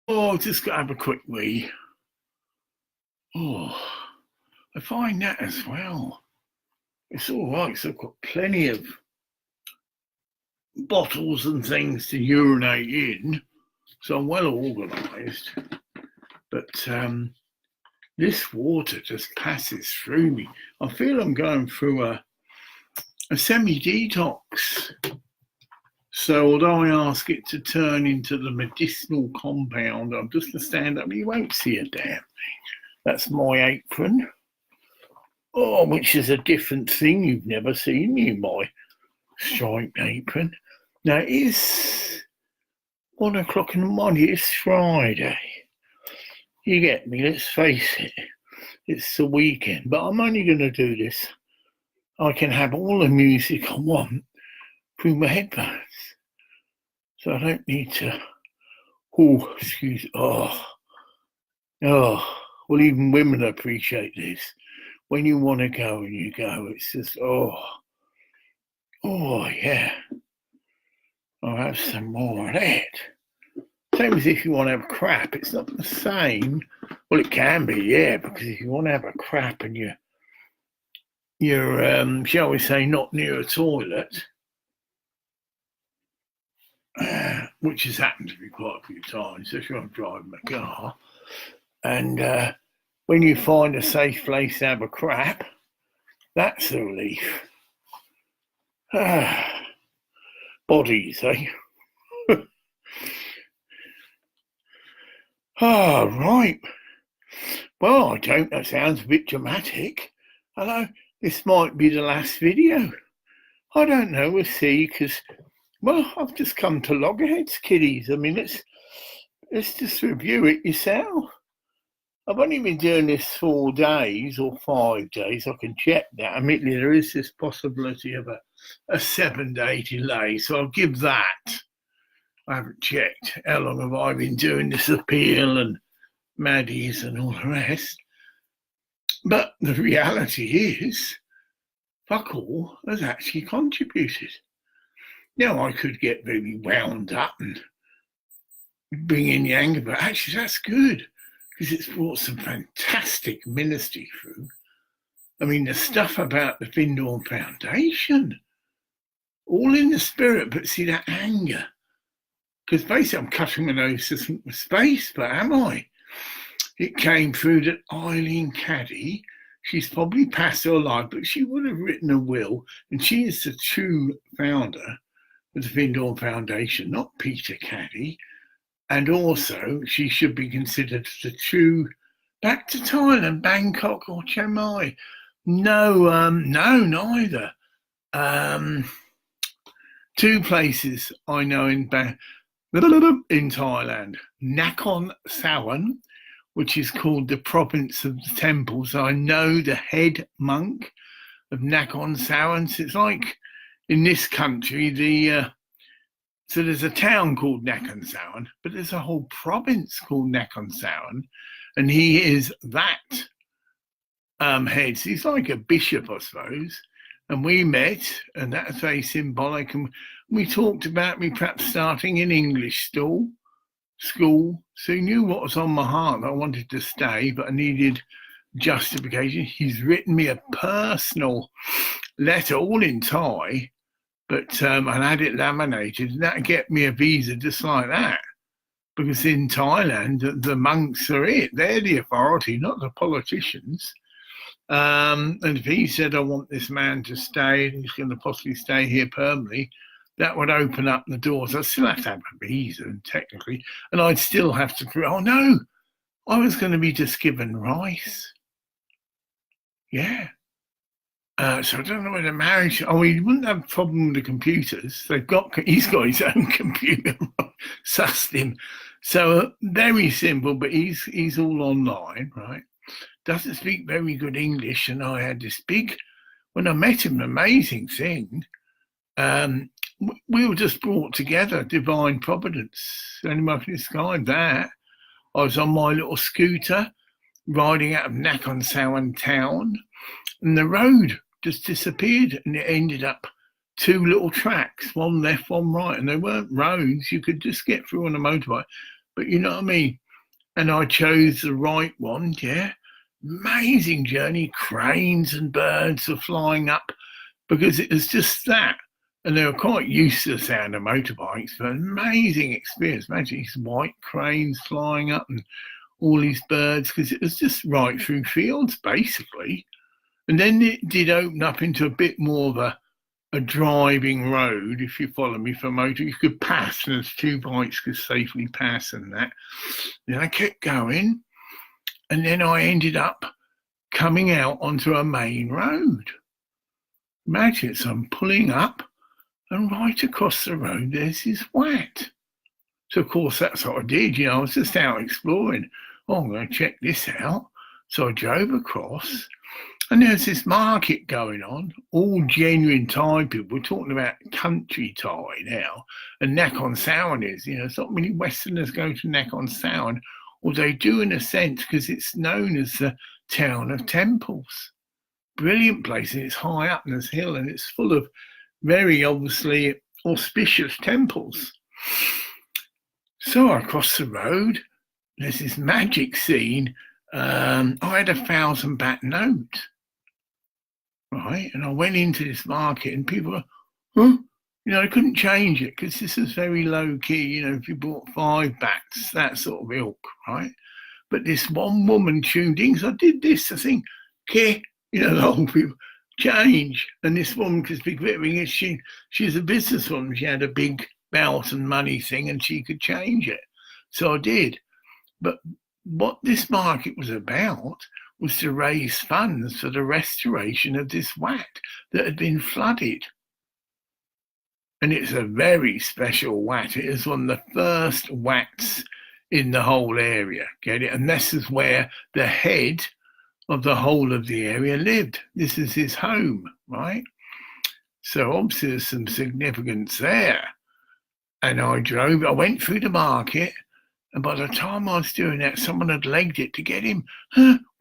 Oh, just got to have a quick wee. Oh, I find that as well. It's all right, so I've got plenty of bottles and things to urinate in, so I'm well organised. But this water just passes through me. I feel I'm going through a semi-detox. So although I ask it to turn into the medicinal compound, I'm just going to stand up. You won't see a damn thing. That's my apron. Oh, which is a different thing you've never seen, my striped apron. Now, it is 1 o'clock in the morning. It's Friday. You get me, let's face it. It's the weekend, but I'm only going to do this. I can have all the music I want through my headphones. So I don't need to, well, even women appreciate this. When you want to go and you go, it's just, yeah. I'll have some more of that. Same as if you want to have crap. It's not the same. Well, it can be, yeah, because if you want to have a crap and you're shall we say, not near a toilet, which has happened to me quite a few times, especially when I'm driving my car, and when you find a safe place to have a crap, that's a relief. Bodies, eh? Right. Well, I don't. That sounds a bit dramatic. Hello, this might be the last video. I don't know. We'll see. Because, well, I've just come to loggerheads, kiddies. I mean, let's just review it yourself. I've only been doing this 4 days or 5 days. I can check that. Admittedly, there is this possibility of a 7-day delay, so I'll give that. I haven't checked how long have I been doing this appeal and Maddie's and all the rest. But the reality is, fuck all has actually contributed. Now, I could get really wound up and bring in the anger, but actually that's good, because it's brought some fantastic ministry through. I mean, the stuff about the Findorn Foundation, all in the spirit, but see that anger. Because basically I'm cutting my nose to think with space, but am I? It came through that Eileen Caddy, she's probably passed her life, but she would have written a will, and she is the true founder of the Findorn Foundation, not Peter Caddy. And also, she should be considered the true, back to Thailand, Bangkok or Chiang Mai. No, neither. 2 places I know in Thailand. Nakhon, Sawan, which is called the province of the temples. I know the head monk of Nakhon Sawan. So it's like in this country, so there's a town called Nakhon Sawan, but there's a whole province called Nakhon Sawan, and he is that head. So he's like a bishop, I suppose. And we met, and that's very symbolic. And we talked about me perhaps starting an English school. So he knew what was on my heart. I wanted to stay, but I needed justification. He's written me a personal letter, all in Thai, but I had it laminated, and that'd get me a visa just like that. Because in Thailand, the monks are it. They're the authority, not the politicians. And if he said, I want this man to stay, and he's going to possibly stay here permanently, that would open up the doors. I'd still have to have a visa, technically, and I'd still have to prove, oh no, I was going to be just given rice. Yeah. So I don't know whether marriage, he wouldn't have a problem with the computers. He's got his own computer, sussed him. So very simple, but he's all online, right? Doesn't speak very good English, and I had this when I met him, an amazing thing. We were just brought together, divine providence. Only I can describe that. I was on my little scooter, riding out of Nakhon Sawan town, and the road just disappeared, and it ended up 2 little tracks, one left, one right, and they weren't roads. You could just get through on a motorbike. but you know what I mean? And I chose the right one, yeah. Amazing journey, cranes and birds were flying up because it was just that. And they were quite used to the sound of motorbikes, but amazing experience. Imagine these white cranes flying up and all these birds, because it was just right through fields, basically. And then it did open up into a bit more of a driving road, if you follow me, for motor. You could pass, and there's two bikes could safely pass and that. Then I kept going, and then I ended up coming out onto a main road. Imagine it, so I'm pulling up, and right across the road there's this wat. So of course that's what I did, I was just out exploring. Oh, I'm going to check this out. So I drove across, and there's this market going on, all genuine Thai people. We're talking about country Thai now, and Nakhon Sawan is, it's not many Westerners go to Nakhon Sawan, or they do in a sense, because it's known as the town of temples. Brilliant place, and it's high up in this hill, and it's full of very obviously auspicious temples. So I crossed the road, there's this magic scene. I had 1,000 baht note, right? And I went into this market, and people were, huh? I couldn't change it because this is very low key. If you bought 5 bahts, that sort of ilk, right? But this one woman tuned in, because I did this, I think, okay, the whole people change. And this woman, because Big Vittering is, she's a businesswoman. She had a big belt and money thing, and she could change it. So I did. But what this market was about was to raise funds for the restoration of this wat that had been flooded. And it's a very special wat. It is one of the first wats in the whole area, get it? And this is where the head of the whole of the area lived. This is his home, right? So obviously there's some significance there. And I went through the market, and by the time I was doing that, someone had legged it to get him.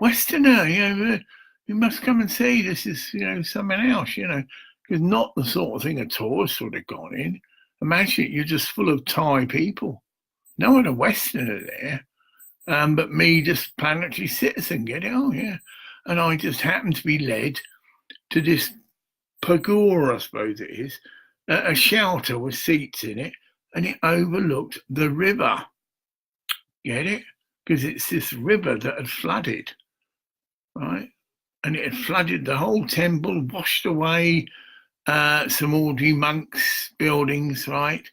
Westerner, you must come and see. This is, something else, because not the sort of thing a tourist would have gone in. Imagine you're just full of Thai people. No one a Westerner there, but me, just planetary citizen, get it? Oh, yeah. And I just happened to be led to this pagora, I suppose it is, a shelter with seats in it, and it overlooked the river. Get it? Because it's this river that had flooded, right? And it had flooded the whole temple, washed away some ordinary monks' buildings, right?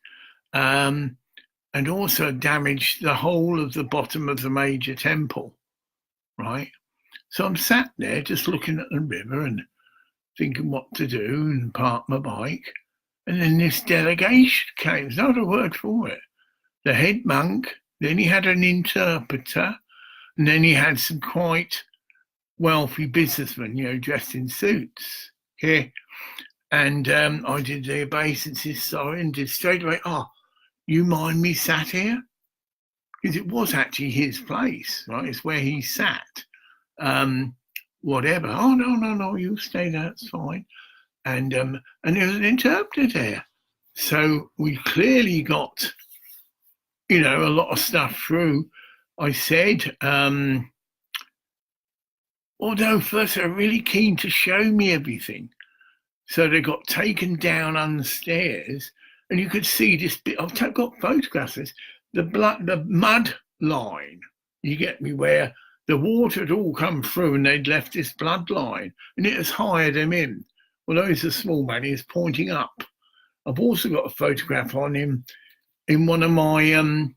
And also damaged the whole of the bottom of the major temple, right? So I'm sat there just looking at the river and thinking what to do, and park my bike. And then this delegation came. There's not a word for it. The head monk, then he had an interpreter, and then he had some quite wealthy businessmen, dressed in suits. Okay. And I did the obeisances, sorry, and did straight away, you mind me sat here? Because it was actually his place, right? It's where he sat. Whatever. Oh, no, you stay there, it's fine. And there was an interpreter there. So we clearly got, a lot of stuff through. I said, although first they were really keen to show me everything. So they got taken down on the stairs, and you could see this bit. I've got photographs of this, the mud line, you get me, where the water had all come through and they'd left this blood line, and it has hired him in. Although he's a small man, he's pointing up. I've also got a photograph on him in one of my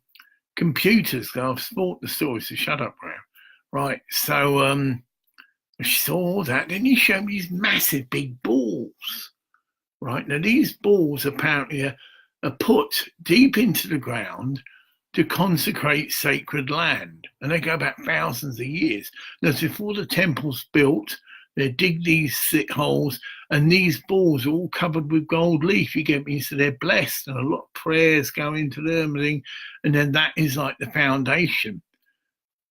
computers. I've bought the story, so shut up, Graham. Right, so I saw that. Then he showed me these massive big balls. Right, now these balls apparently are put deep into the ground to consecrate sacred land, and they go back thousands of years. Now, before the temple's built, they dig these holes, and these balls are all covered with gold leaf, you get me? So they're blessed, and a lot of prayers go into them, and then that is like the foundation.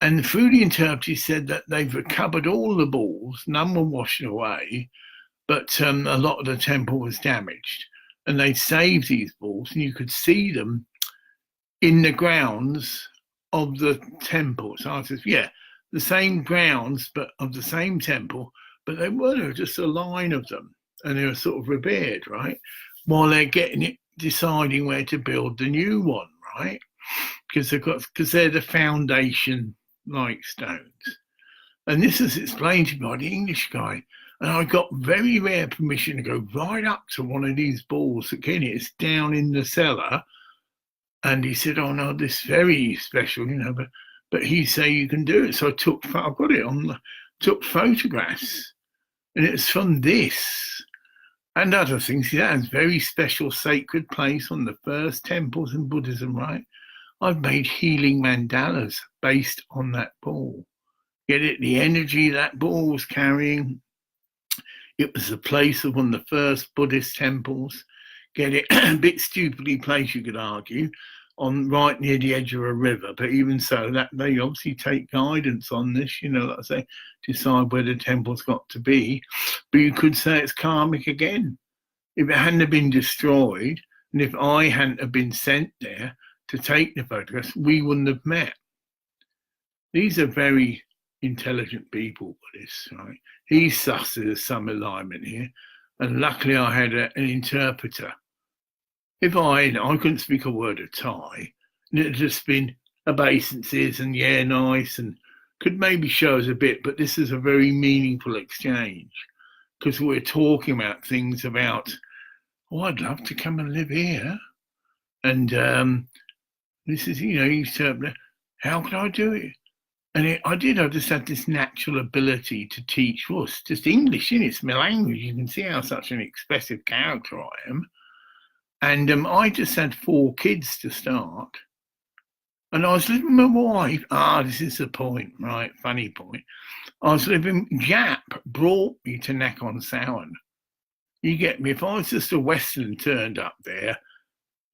And through the interpreter said that they've recovered all the balls, none were washed away, but a lot of the temple was damaged. And they saved these balls, and you could see them in the grounds of the temple. So I said, yeah, the same grounds, but of the same temple, but they were just a line of them, and they were sort of revered, right? While they're getting it, deciding where to build the new one, right? Because they're the foundation like stones. And this is explained to me by the English guy. And I got very rare permission to go right up to one of these balls. Again, it's down in the cellar. And he said, "Oh no, this is very special, but he say you can do it." So I've got it took photographs, and it's from this and other things. See, that has very special sacred place on the first temples in Buddhism, right? I've made healing mandalas based on that ball. Get it? The energy that ball was carrying. It was the place of one of the first Buddhist temples. Get it? A bit stupidly placed, you could argue, on right near the edge of a river. But even so, that they obviously take guidance on this, like I say, decide where the temple's got to be. But you could say it's karmic again. If it hadn't have been destroyed, and if I hadn't have been sent there to take the photographs, we wouldn't have met. These are very intelligent people, Buddhists, right? He sussed there's some alignment here, and luckily I had an interpreter. If I couldn't speak a word of Thai, and it had just been obeisances and yeah, nice, and could maybe show us a bit, but this is a very meaningful exchange because we're talking about things about, I'd love to come and live here, and this is, interpreter, how could I do it? And I just had this natural ability to teach. Well, it's just English, it's my language. You can see how such an expressive character I am. And I just had 4 kids to start. And I was living with my wife. This is the point, right? Funny point. Jap brought me to Nakhon Sawan. You get me? If I was just a Western turned up there,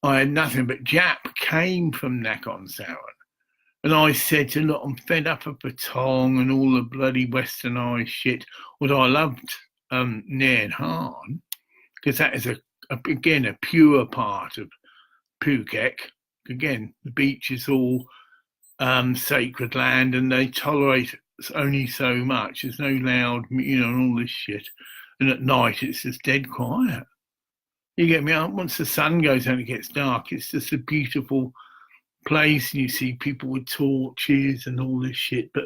I had nothing. But Jap came from Nakhon Sawan. And I said to look, I'm fed up of Patong and all the bloody westernised shit. Although I loved Nakhon, because that is again a pure part of Phuket. Again, the beach is all sacred land, and they tolerate only so much. There's no loud, and all this shit. And at night, it's just dead quiet. You get me? Once the sun goes down, it gets dark. It's just a beautiful place, and you see people with torches and all this shit, but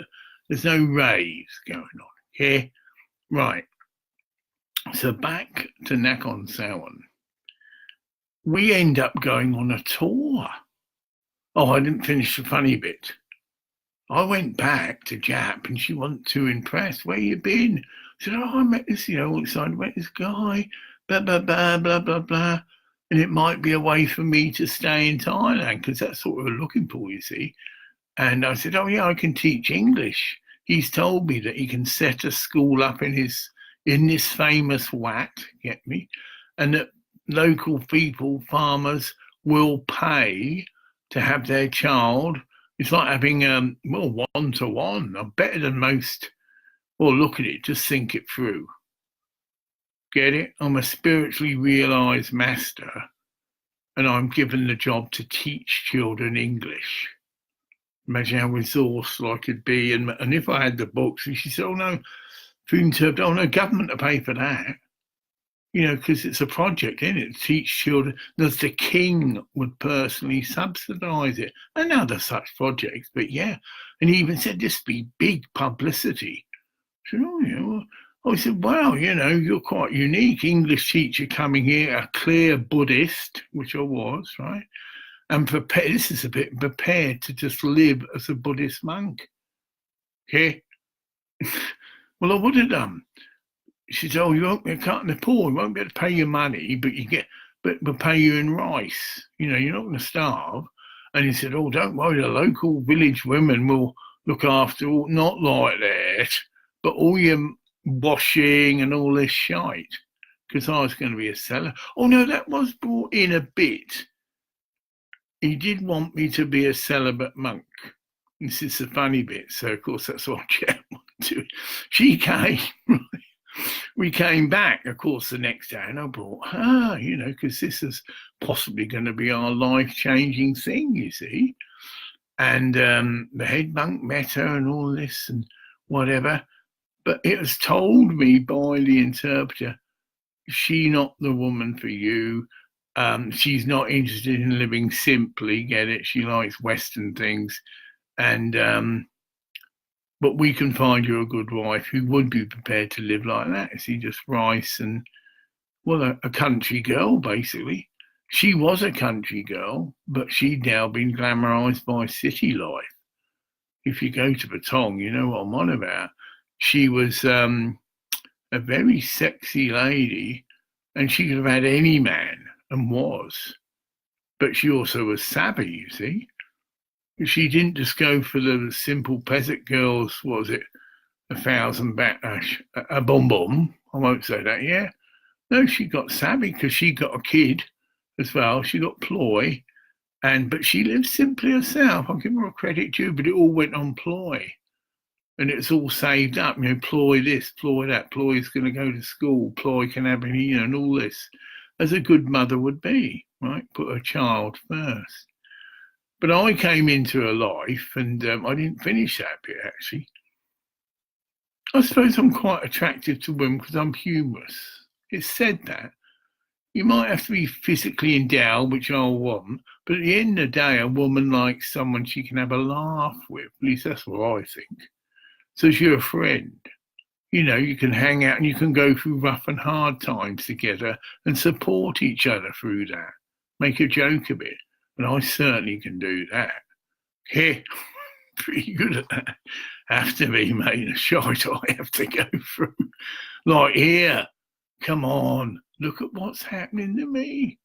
there's no raves going on. Okay, right. So back to Nakhon Sawan. We end up going on a tour. I didn't finish the funny bit. I went back to Jap, and she wasn't too impressed. Where you been? I said, I met this, all excited, met this guy, blah, blah, blah, blah, blah, blah. And it might be a way for me to stay in Thailand, because that's what we were looking for, you see. And I said, I can teach English. He's told me that he can set a school up in this famous Wat, get me, and that local people, farmers, will pay to have their child. It's like having, 1-to-1. I'm better than most. Well, look at it, just think it through. Get it? I'm a spiritually realised master, and I'm given the job to teach children English. Imagine how resourceful I could be. And if I had the books, and she said, government to pay for that. Because it's a project, isn't it? To teach children. That the king would personally subsidise it. And other such projects, but yeah. And he even said this be big publicity. I said, wow, you're quite unique. English teacher coming here, a clear Buddhist, which I was, right? And this is a bit prepared to just live as a Buddhist monk. Okay? Well, I would have done. She said, you won't be cutting the poor. We won't be able to pay you money, but we'll pay you in rice. You're not going to starve. And he said, don't worry, the local village women will look after all, not like that, but all your washing and all this shite, because I was going to be a seller. No, that was brought in a bit. He did want me to be a celibate monk. This is the funny bit. So, of course, that's what Jen wanted to do. She came, we came back, of course, the next day, and I brought her, because this is possibly going to be our life-changing thing, you see. And the head monk met her and all this and whatever. But it was told me by the interpreter, she not the woman for you. She's not interested in living simply, get it? She likes Western things. And but we can find you a good wife who would be prepared to live like that. See, just rice and, well, a country girl, basically. She was a country girl, but she'd now been glamorized by city life. If you go to Patong, you know what I'm on about. She was a very sexy lady, and she could have had any man, and was. But she also was savvy, you see. She didn't just go for the simple peasant girls, was it? 1,000 a bum bum. I won't say that, yeah. No, she got savvy because she got a kid as well. She got ploy, but she lived simply herself. I'll give her a credit due, but it all went on ploy. And it's all saved up, you know, ploy this, ploy that, ploy's going to go to school, ploy can have, you know, and all this, as a good mother would be, right? Put her child first. But I came into her life, and I didn't finish that bit, actually. I suppose I'm quite attractive to women because I'm humorous. It's said that. You might have to be physically endowed, which I want, but at the end of the day, a woman likes someone she can have a laugh with. At least that's what I think. So as you're a friend, you know, you can hang out and you can go through rough and hard times together and support each other through that. Make a joke of it. And I certainly can do that. Yeah, pretty good at that. Have to be, mate. A shite I have to go through. Like, here, come on, look at what's happening to me.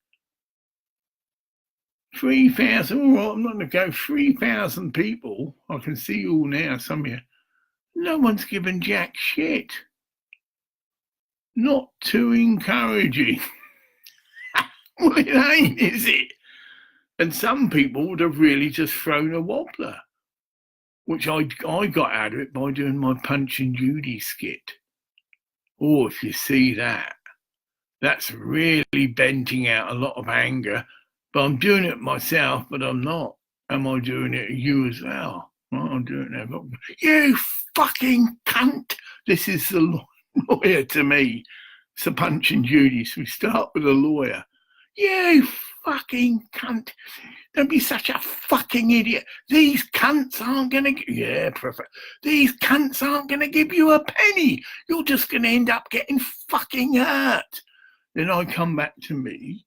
3,000, all right, I'm not going to go. 3,000 people, I can see all now, some of you. No one's given jack shit. Not too encouraging. Well, it ain't, is it? And some people would have really just thrown a wobbler, which I got out of it by doing my Punch and Judy skit. Oh, if you see that, that's really venting out a lot of anger. But I'm doing it myself, but I'm not. Am I doing it to you as well? Well, I'm doing it now. You fucking cunt. This is the lawyer to me. It's a Punch and Judy, so we start with a lawyer. You fucking cunt. Don't be such a fucking idiot. These cunts aren't going to... Yeah, perfect. These cunts aren't going to give you a penny. You're just going to end up getting fucking hurt. Then I come back to me.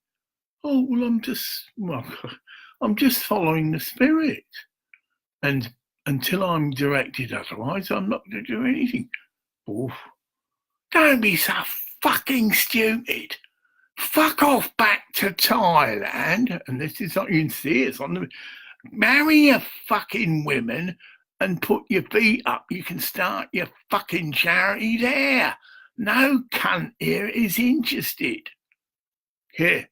Oh, well, I'm just following the spirit. And until I'm directed otherwise, I'm not going to do anything. Oof. Don't be so fucking stupid. Fuck off back to Thailand, and this is what you can see, it's on the... Marry your fucking women and put your feet up. You can start your fucking charity there. No cunt here is interested. Here.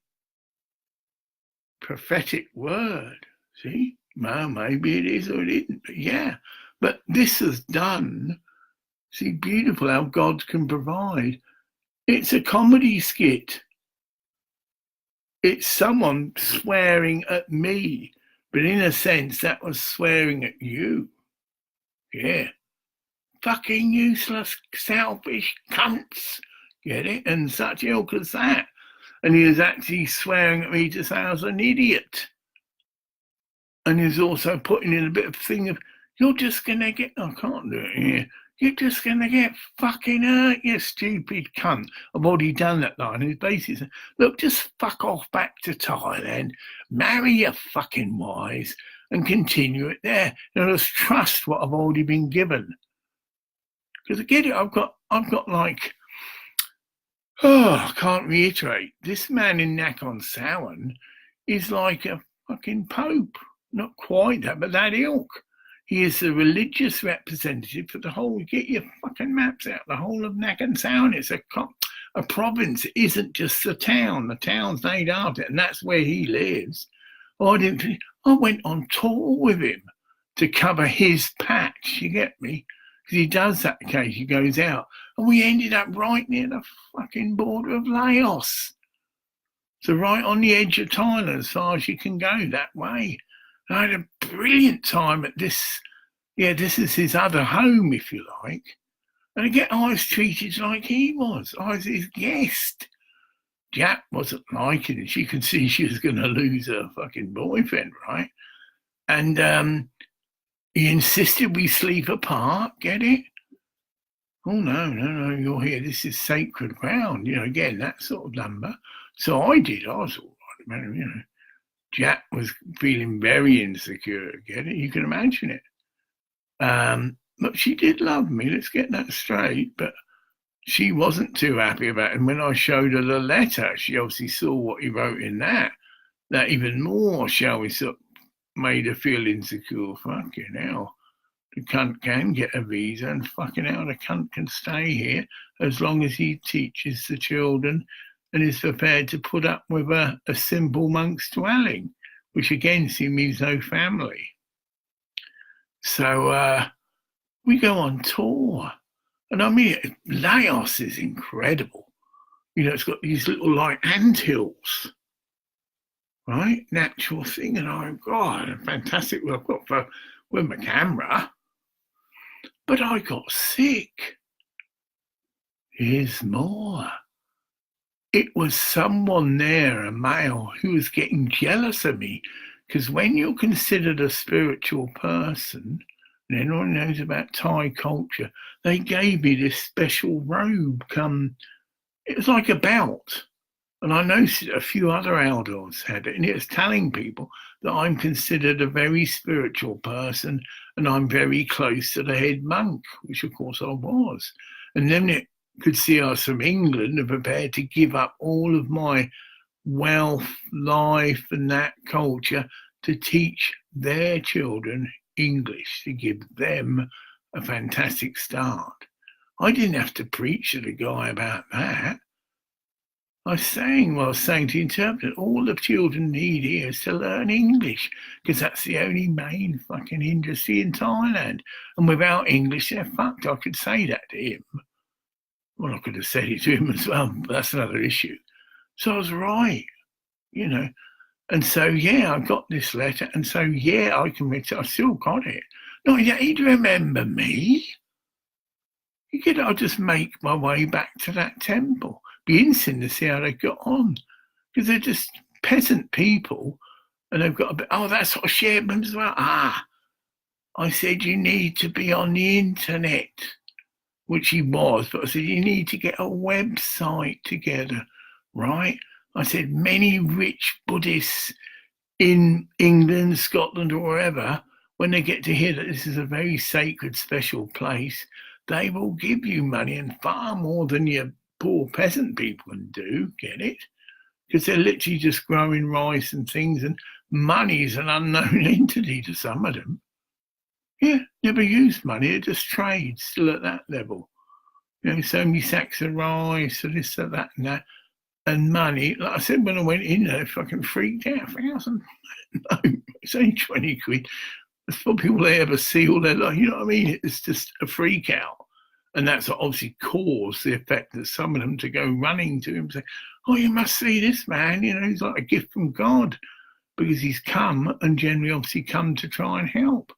Prophetic word. See? Well, maybe it is or it isn't, but yeah. But this is done. See, beautiful how God can provide. It's a comedy skit. It's someone swearing at me, but in a sense, that was swearing at you. Yeah. Fucking useless, selfish cunts. Get it? And such ilk as that. And he was actually swearing at me to say I was an idiot. And he's also putting in a bit of thing of, you're just going to get... I can't do it here. You're just going to get fucking hurt, you stupid cunt. I've already done that line. He's basically saying, look, just fuck off back to Thailand, marry your fucking wives, and continue it there. Now, just trust what I've already been given. Because I get it, I've got like, I can't reiterate. This man in Nakhon Sawan is like a fucking pope. Not quite that, but that ilk. He is the religious representative for the whole, get your fucking maps out, the whole of Nakhon Sawan. It's a province. It isn't just the town. The town's named after it, and that's where he lives. I went on tour with him to cover his patch, you get me? Because he does that occasionally, he goes out. And we ended up right near the fucking border of Laos. So right on the edge of Thailand, as far as you can go that way. I had a brilliant time at this. Yeah, this is his other home, if you like. And again, I was treated like he was. I was his guest. Jap wasn't liking it. She could see she was going to lose her fucking boyfriend, right? And he insisted we sleep apart. Get it? Oh, no, you're here. This is sacred ground. Again, that sort of number. So I did. I was all right, man. Jap was feeling very insecure. Get it? You can imagine it. But she did love me. Let's get that straight. But she wasn't too happy about it. And when I showed her the letter, she obviously saw what he wrote in that. That even more, shall we say, made her feel insecure. Fucking hell. The cunt can get a visa, and fucking hell, the cunt can stay here as long as he teaches the children and is prepared to put up with a simple monk's dwelling, which again means no family. So we go on tour. And I mean, Laos is incredible. It's got these little like anthills, right? Natural thing. And God, fantastic work I've got with my camera. But I got sick. Here's more. It was someone there, a male, who was getting jealous of me. Because when you're considered a spiritual person, and anyone knows about Thai culture, they gave me this special robe. It was like a belt. And I noticed a few other elders had it. And it was telling people that I'm considered a very spiritual person and I'm very close to the head monk, which of course I was. And then it could see I was from England and prepared to give up all of my wealth, life and that culture to teach their children English, to give them a fantastic start. I didn't have to preach to the guy about that. I was saying to the interpreter, all the children need here is to learn English, because that's the only main fucking industry in Thailand. And without English, they're fucked. I could say that to him. Well, I could have said it to him as well, but that's another issue. So I was right, And so, I got this letter. And so, I committed. I still got it. No, he'd remember me. I'll just make my way back to that temple. Be interesting to see how they got on. Because they're just peasant people. And they've got a bit, that's what I shared with them as well. I said, you need to be on the internet. Which he was. But I said, you need to get a website together, right? I said, many rich Buddhists in England, Scotland, or wherever, when they get to hear that this is a very sacred, special place, they will give you money, and far more than your poor peasant people can do, get it? Because they're literally just growing rice and things, and money is an unknown entity to some of them. Never used money, it just trades, still at that level. So many sacks of rice, or this, or that, and that. And money, like I said, when I went in there, I fucking freaked out. No, it's only 20 quid. That's probably all they ever see all their life. You know what I mean? It's just a freak out. And that's obviously caused the effect that some of them to go running to him and say, you must see this man. He's like a gift from God, because he's come and generally obviously come to try and help.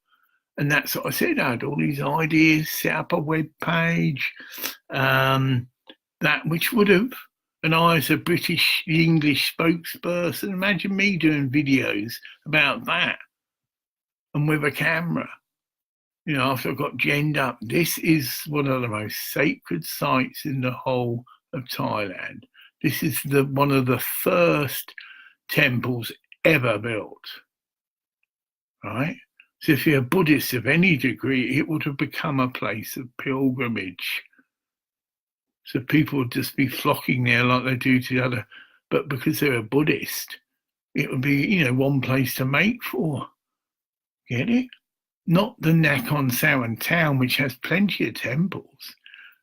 And that's what I said. I had all these ideas, set up a web page, that which would have. And I, as a British English spokesperson, imagine me doing videos about that and with a camera. After I got genned up, this is one of the most sacred sites in the whole of Thailand. This is one of the first temples ever built, right? So if you're a Buddhist of any degree, it would have become a place of pilgrimage. So people would just be flocking there like they do to the other. But because they're a Buddhist, it would be, one place to make for. Get it? Not the Nakhon Sawan town, which has plenty of temples.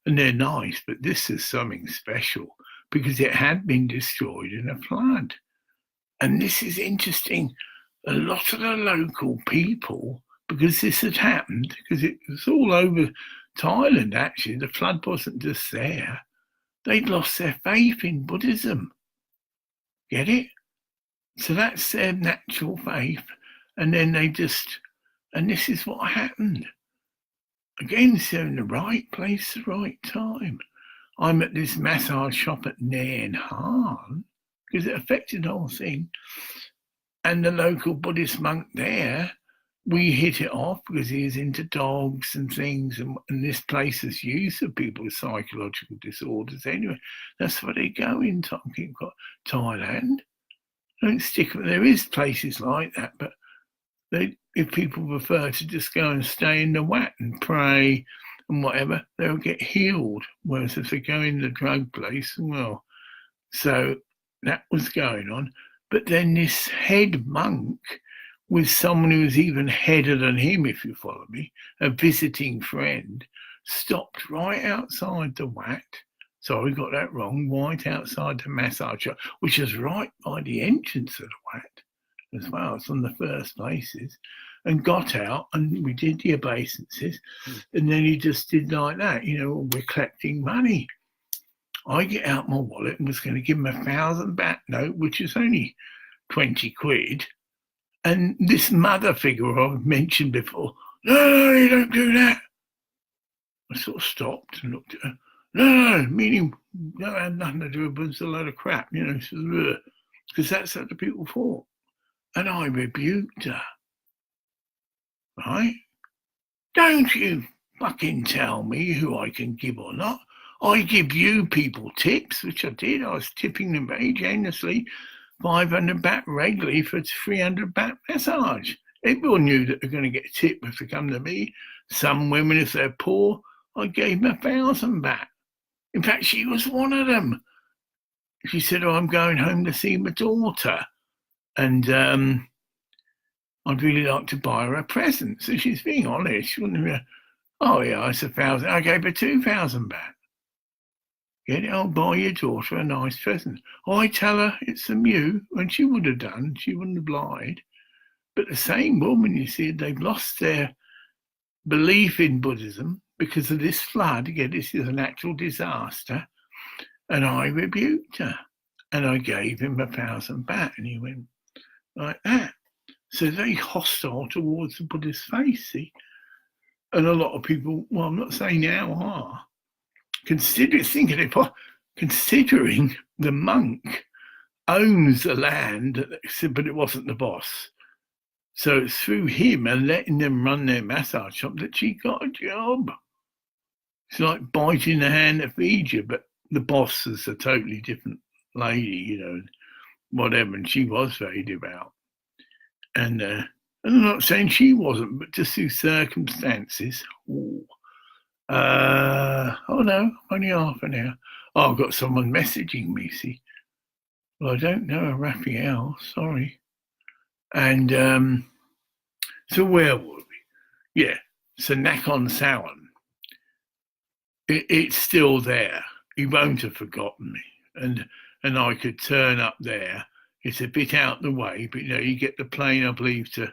And they're nice, but this is something special because it had been destroyed in a flood. And this is interesting. A lot of the local people, because this had happened, because it was all over Thailand, actually, the flood wasn't just there. They'd lost their faith in Buddhism. Get it? So that's their natural faith. And then and this is what happened. Again, so in the right place, the right time. I'm at this massage shop at Nakhon because it affected the whole thing. And the local Buddhist monk there, we hit it off because he is into dogs and things, and this place is used for people with psychological disorders anyway. That's where they go in Thailand. Don't stick with there is places like that, but if people prefer to just go and stay in the wat and pray and whatever, they'll get healed. Whereas if they go in the drug place, well, so that was going on. But then this head monk with someone who was even header than him, if you follow me, a visiting friend, stopped right outside the wat. Sorry, got that wrong. Right outside the massage shop, which is right by the entrance of the wat as well. It's on the first places. And got out and we did the obeisances. And then he just did like that, we're collecting money. I get out my wallet and was going to give him 1,000 baht note, which is only 20 quid. And this mother figure I've mentioned before, no, you don't do that. I sort of stopped and looked at her. No, meaning that had nothing to do with it, it's a load of crap, because that's what the people thought. And I rebuked her. Right? Don't you fucking tell me who I can give or not. I give you people tips, which I did. I was tipping them very generously, 500 baht regularly for 300 baht massage. Everyone knew that they're going to get a tip if they come to me. Some women, if they're poor, I gave them 1,000 baht. In fact, she was one of them. She said, I'm going home to see my daughter. And I'd really like to buy her a present. So she's being honest. She wouldn't have, oh, yeah, it's 1,000. I gave her 2,000 baht. Get it, I'll buy your daughter a nice present. I tell her it's from you, and she would have done. She wouldn't have lied. But the same woman, you see, they've lost their belief in Buddhism because of this flood. Again, this is a natural disaster. And I rebuked her. And I gave him 1,000 baht. And he went like that. So very hostile towards the Buddhist faith, see. And a lot of people, well, I'm not saying now are, considering the monk owns the land, but it wasn't the boss. So it's through him and letting them run their massage shop that she got a job. It's like biting the hand that feeds you, but the boss is a totally different lady, whatever, and she was very devout. And I'm not saying she wasn't, but just through circumstances. Oh no, only half an hour. Oh, I've got someone messaging me, see. Well, I don't know, Raphael, sorry. And so where were we? Yeah, so Nakhon Sawan. It's still there. He won't have forgotten me. And I could turn up there. It's a bit out the way, but you get the plane, I believe, to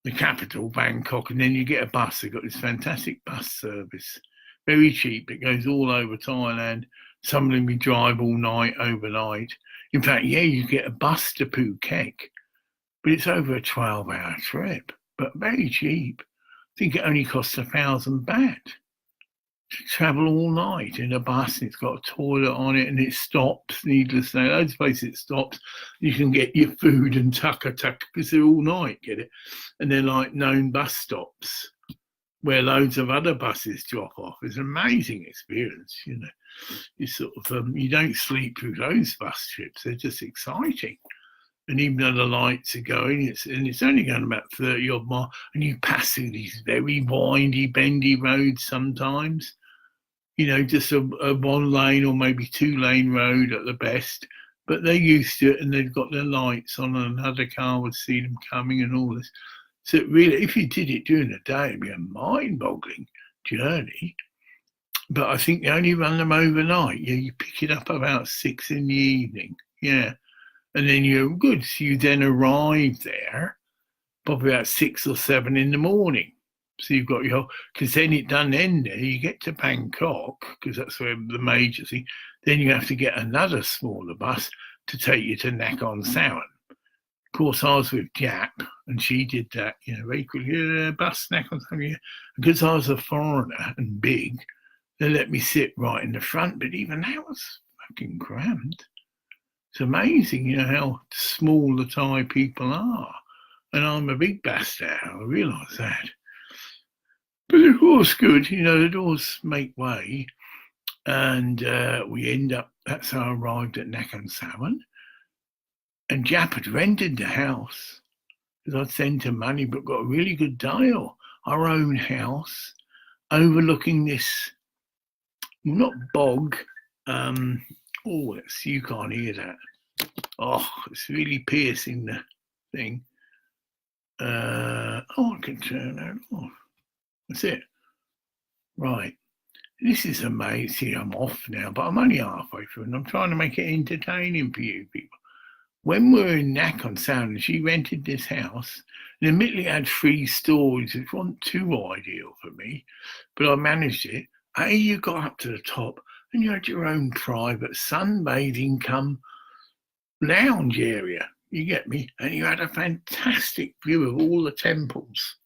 the capital, Bangkok, and then you get a bus. They've got this fantastic bus service, very cheap. It goes all over Thailand. Some of them we drive all night, overnight. In fact, yeah, you get a bus to Phuket, but it's over a 12-hour trip, but very cheap. I think it only costs 1,000 baht to travel all night in a bus, and it's got a toilet on it, and it stops, needless to say. Loads of places it stops. You can get your food and tucker because they're all night, get it? And they're like known bus stops where loads of other buses drop off. It's an amazing experience, You sort of, you don't sleep through those bus trips. They're just exciting. And even though the lights are going, it's only going about 30 odd miles, and you pass through these very windy, bendy roads sometimes. Just a 1 lane or maybe 2 lane road at the best. But they're used to it, and they've got their lights on, and another car would see them coming and all this. So really, if you did it during the day, it'd be a mind-boggling journey. But I think they only run them overnight. Yeah, you pick it up about 6 in the evening. Yeah. And then you're good. So you then arrive there probably about 6 or 7 in the morning. So you've got because then it doesn't end there. You get to Bangkok, because that's where the major thing. Then you have to get another smaller bus to take you to Nakhon Sawan. course, I was with Jap, and she did that, very quickly, bus snack or something. Because I was a foreigner and big, they let me sit right in the front, but even that was fucking crammed. It's amazing, how small the Thai people are. And I'm a big bastard, I realise that. But it was good, the doors make way. And we end up, that's how I arrived at Nakhon Sawan. And Jap had rented the house because I'd sent her money, but got a really good deal. Our own house overlooking this, not bog, you can't hear that. Oh, it's really piercing the thing. I can turn that off. That's it. Right. This is amazing. I'm off now, but I'm only halfway through and I'm trying to make it entertaining for you people. When we were in Nakhon Sawan, she rented this house and admittedly had 3 stories, which wasn't too ideal for me, but I managed it. You got up to the top and you had your own private sunbathing come lounge area, you get me? And you had a fantastic view of all the temples,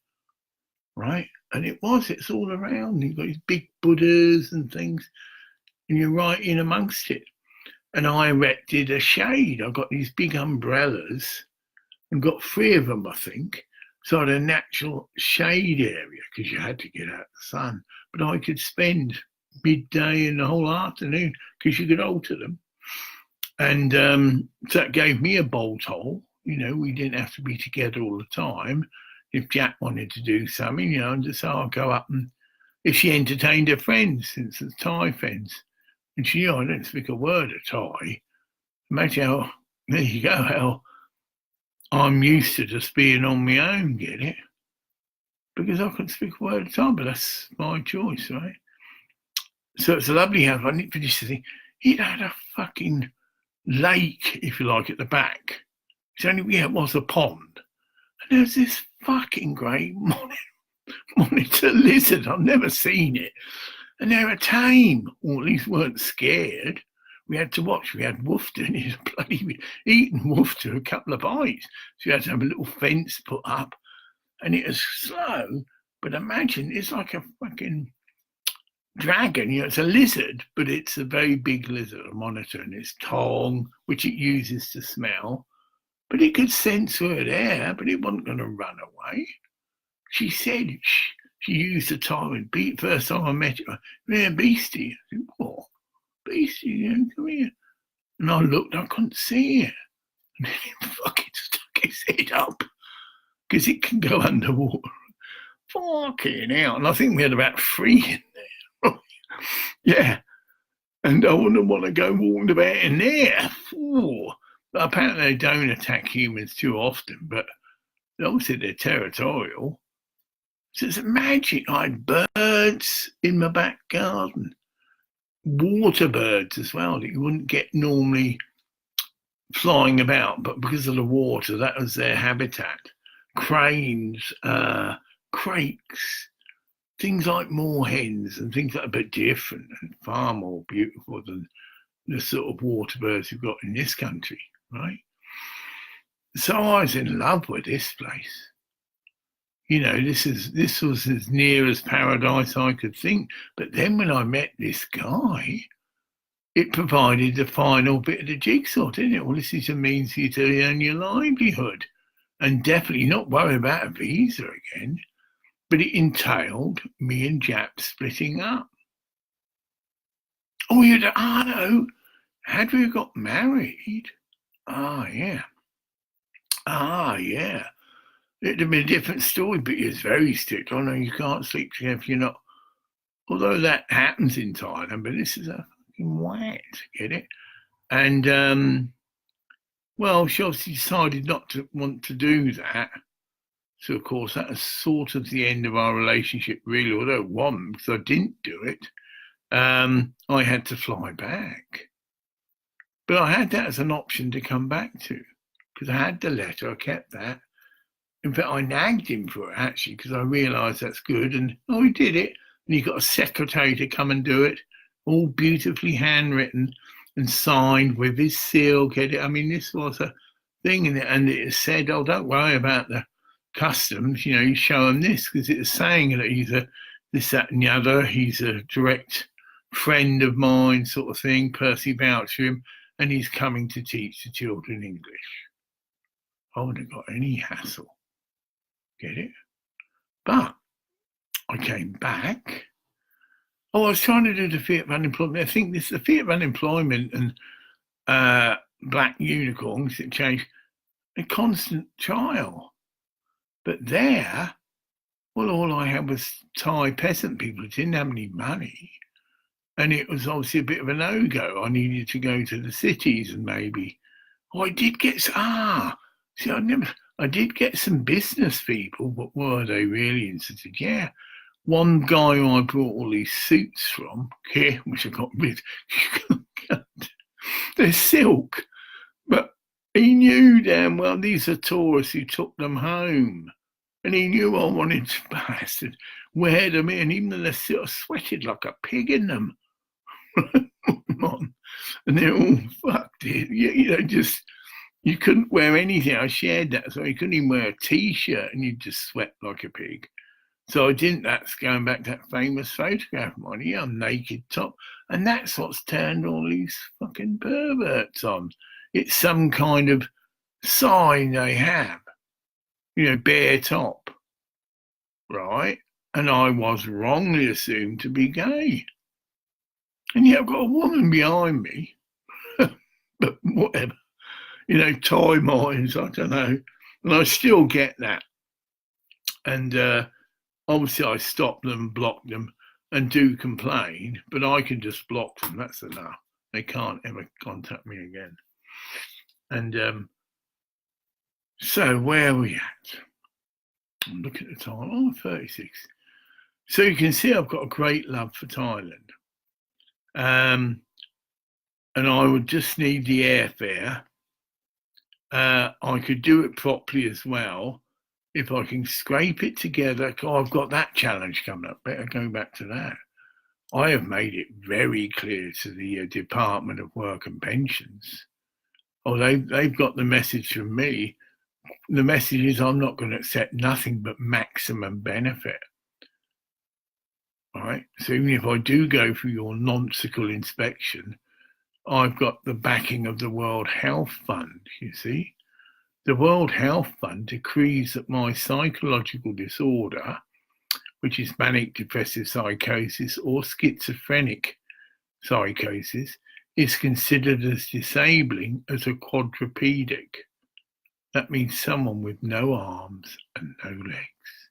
right? And it's all around. You've got these big Buddhas and things, and you're right in amongst it. And I erected a shade. I got these big umbrellas and got 3 of them, I think. So I had a natural shade area because you had to get out the sun. But I could spend midday and the whole afternoon because you could alter them. And so that gave me a bolt hole. We didn't have to be together all the time. If Jack wanted to do something, and just I'll go up and if she entertained her friends, since it's Thai friends. And she, I don't speak a word of Thai. Imagine how, there you go, how I'm used to just being on my own, get it? Because I couldn't speak a word of Thai, but that's my choice, right? So it's a lovely house. I didn't finish the thing. It had a fucking lake, if you like, at the back. It was a pond. And there was this fucking great monitor lizard. I've never seen it. And they were tame, or at least weren't scared. We had to watch. We had Woofter, and he's bloody eaten Woofter a couple of bites. So you had to have a little fence put up. And it was slow, but imagine it's like a fucking dragon. It's a lizard, but it's a very big lizard, a monitor, and its tongue, which it uses to smell. But it could sense we're there, but it wasn't going to run away. She said she used the time and beat. First time I met her, yeah, Beastie. I said, what? Beastie, come here. And I looked, I couldn't see it. And then it fucking stuck his head up because it can go underwater. Fucking hell. And I think we had about 3 in there. Yeah. And I wouldn't want to go walking about in there. Ooh. But apparently they don't attack humans too often, but obviously they're territorial. So it's magic. I had birds in my back garden, water birds as well that you wouldn't get normally flying about, but because of the water, that was their habitat. Cranes, crakes, things like moorhens and things that are a bit different and far more beautiful than the sort of water birds you've got in this country, right? So I was in love with this place. This was as near as paradise I could think. But then when I met this guy, it provided the final bit of the jigsaw, didn't it? Well, this is a means for you to earn your livelihood and definitely not worry about a visa again. But it entailed me and Jap splitting up. Oh, no. Had we got married? Yeah. It'd have been a different story, but it's very strict. Oh, no, you can't sleep together if you're not. Although that happens in Thailand, but this is a fucking whack, get it? And, she obviously decided not to want to do that. So, of course, that was sort of the end of our relationship, really, although it wasn't, because I didn't do it. I had to fly back. But I had that as an option to come back to, because I had the letter, I kept that. In fact, I nagged him for it, actually, because I realised that's good. And, he did it. And he got a secretary to come and do it, all beautifully handwritten and signed with his seal. Get it? I mean, this was a thing, and it said, "Oh, don't worry about the customs. You show them this," because it was saying that he's a this, that, and the other. He's a direct friend of mine, sort of thing. Percy vouched for him, and he's coming to teach the children English. I wouldn't have got any hassle. Get it? But I came back. Oh, I was trying to do the fear of unemployment. I think this the fear of unemployment and black unicorns that change a constant trial. But there, well, all I had was Thai peasant people who didn't have any money. And it was obviously a bit of a no-go. I needed to go to the cities and maybe. Oh, I did get see, I did get some business people, but were they really? And said, yeah. One guy who I brought all these suits from, which I got rid, they're silk, but he knew damn well these are tourists who took them home, and he knew I wanted to bastard wear them in, even though they're sort of sweated like a pig in them. And they're all fucked in. Just you couldn't wear anything. I shared that, so you couldn't even wear a t-shirt, and you just sweat like a pig. So I didn't. That's going back to that famous photograph of mine. Yeah, I'm naked top, and that's what's turned all these fucking perverts on. It's some kind of sign they have, bare top, right? And I was wrongly assumed to be gay, and yet I've got a woman behind me. But whatever, Thai minds, I don't know, and I still get that, and. Obviously, I stop them, block them, and do complain, but I can just block them. That's enough. They can't ever contact me again. And so where are we at? I'm looking at the time. Oh, 36. So you can see I've got a great love for Thailand. And I would just need the airfare. I could do it properly as well. If I can scrape it together, I've got that challenge coming up. Better go back to that. I have made it very clear to the Department of Work and Pensions. Oh, they've got the message from me. The message is I'm not going to accept nothing but maximum benefit. All right. So even if I do go for your nonsical inspection, I've got the backing of the World Health Fund, you see. The World Health Fund decrees that my psychological disorder, which is manic depressive psychosis or schizophrenic psychosis, is considered as disabling as a quadrupedic. That means someone with no arms and no legs.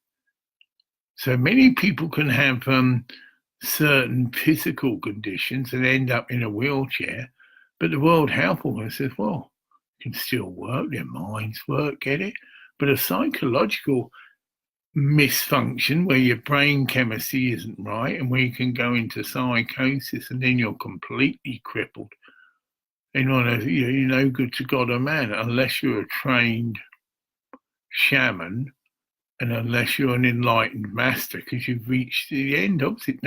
So many people can have certain physical conditions and end up in a wheelchair, but the World Health Organization says, well, can still work, their minds work, get it? But a psychological misfunction where your brain chemistry isn't right and where you can go into psychosis and then you're completely crippled. You're no good to God or man unless you're a trained shaman and unless you're an enlightened master, because you've reached the end. Obviously,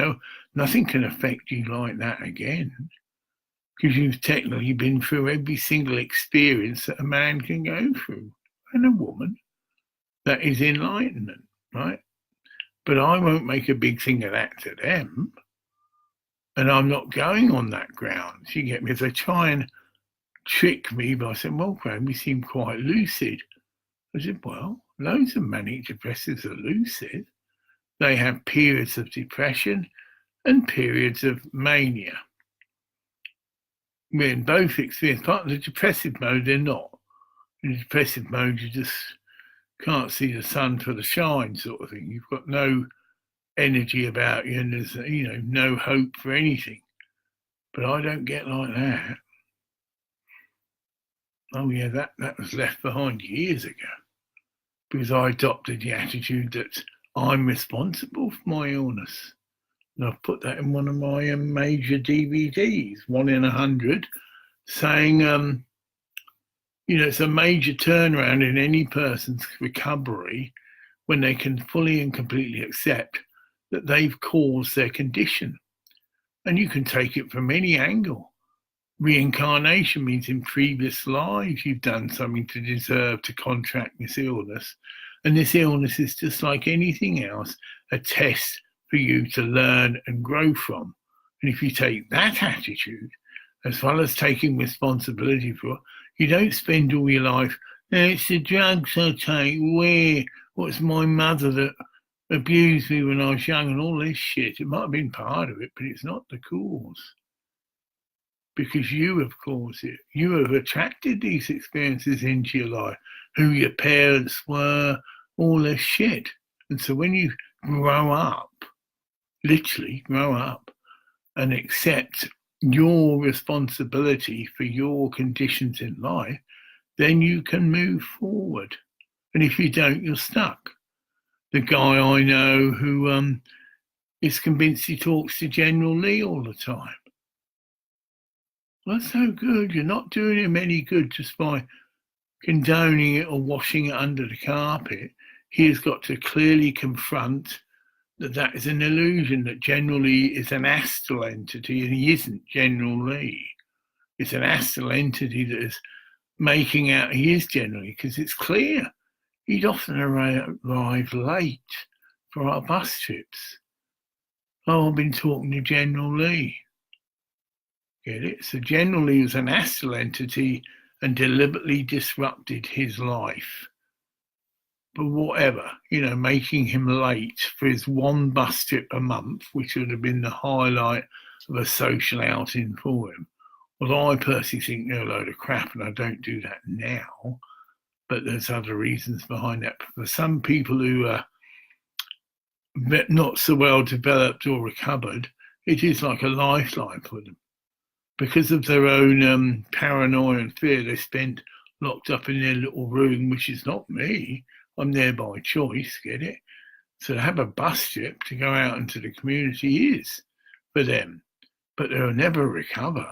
nothing can affect you like that again. Because you've technically been through every single experience that a man can go through, and a woman. That is enlightenment, right? But I won't make a big thing of that to them. And I'm not going on that ground. You get me? If they try and trick me by saying, well, Graham, you seem quite lucid. I said, well, loads of manic depressives are lucid. They have periods of depression and periods of mania. We're in both experience. Part of the depressive mode, they're not. In the depressive mode, you just can't see the sun for the shine, sort of thing. You've got no energy about you, and there's no hope for anything. But I don't get like that. Oh yeah, that was left behind years ago, because I adopted the attitude that I'm responsible for my illness. And I've put that in one of my major DVDs, 1 in 100, saying, it's a major turnaround in any person's recovery when they can fully and completely accept that they've caused their condition. And you can take it from any angle. reincarnation means in previous lives you've done something to deserve to contract this illness. And this illness is just like anything else, a test for you to learn and grow from. And if you take that attitude, as well as taking responsibility for it, you don't spend all your life, it's the drugs I take, what's my mother that abused me when I was young and all this shit. It might have been part of it, but it's not the cause. Because you have caused it. You have attracted these experiences into your life, who your parents were, all this shit. And so when you grow up, literally grow up, and accept your responsibility for your conditions in life, then you can move forward. And if you don't, you're stuck. The guy I know who is convinced he talks to General Lee all the time. Well, that's no good. You're not doing him any good just by condoning it or washing it under the carpet. He has got to clearly confront that is an illusion, that General Lee is an astral entity, and he isn't General Lee. It's an astral entity that is making out he is General Lee, because it's clear. He'd often arrive late for our bus trips. Oh, I've been talking to General Lee. Get it? So General Lee was an astral entity and deliberately disrupted his life. But whatever, making him late for his one bus trip a month, which would have been the highlight of a social outing for him. Well, I personally think they're a load of crap, and I don't do that now. But there's other reasons behind that. For some people who are not so well developed or recovered, it is like a lifeline for them. Because of their own paranoia and fear, they spend locked up in their little room, which is not me. I'm there by choice, get it? So to have a bus trip to go out into the community is for them. But they'll never recover,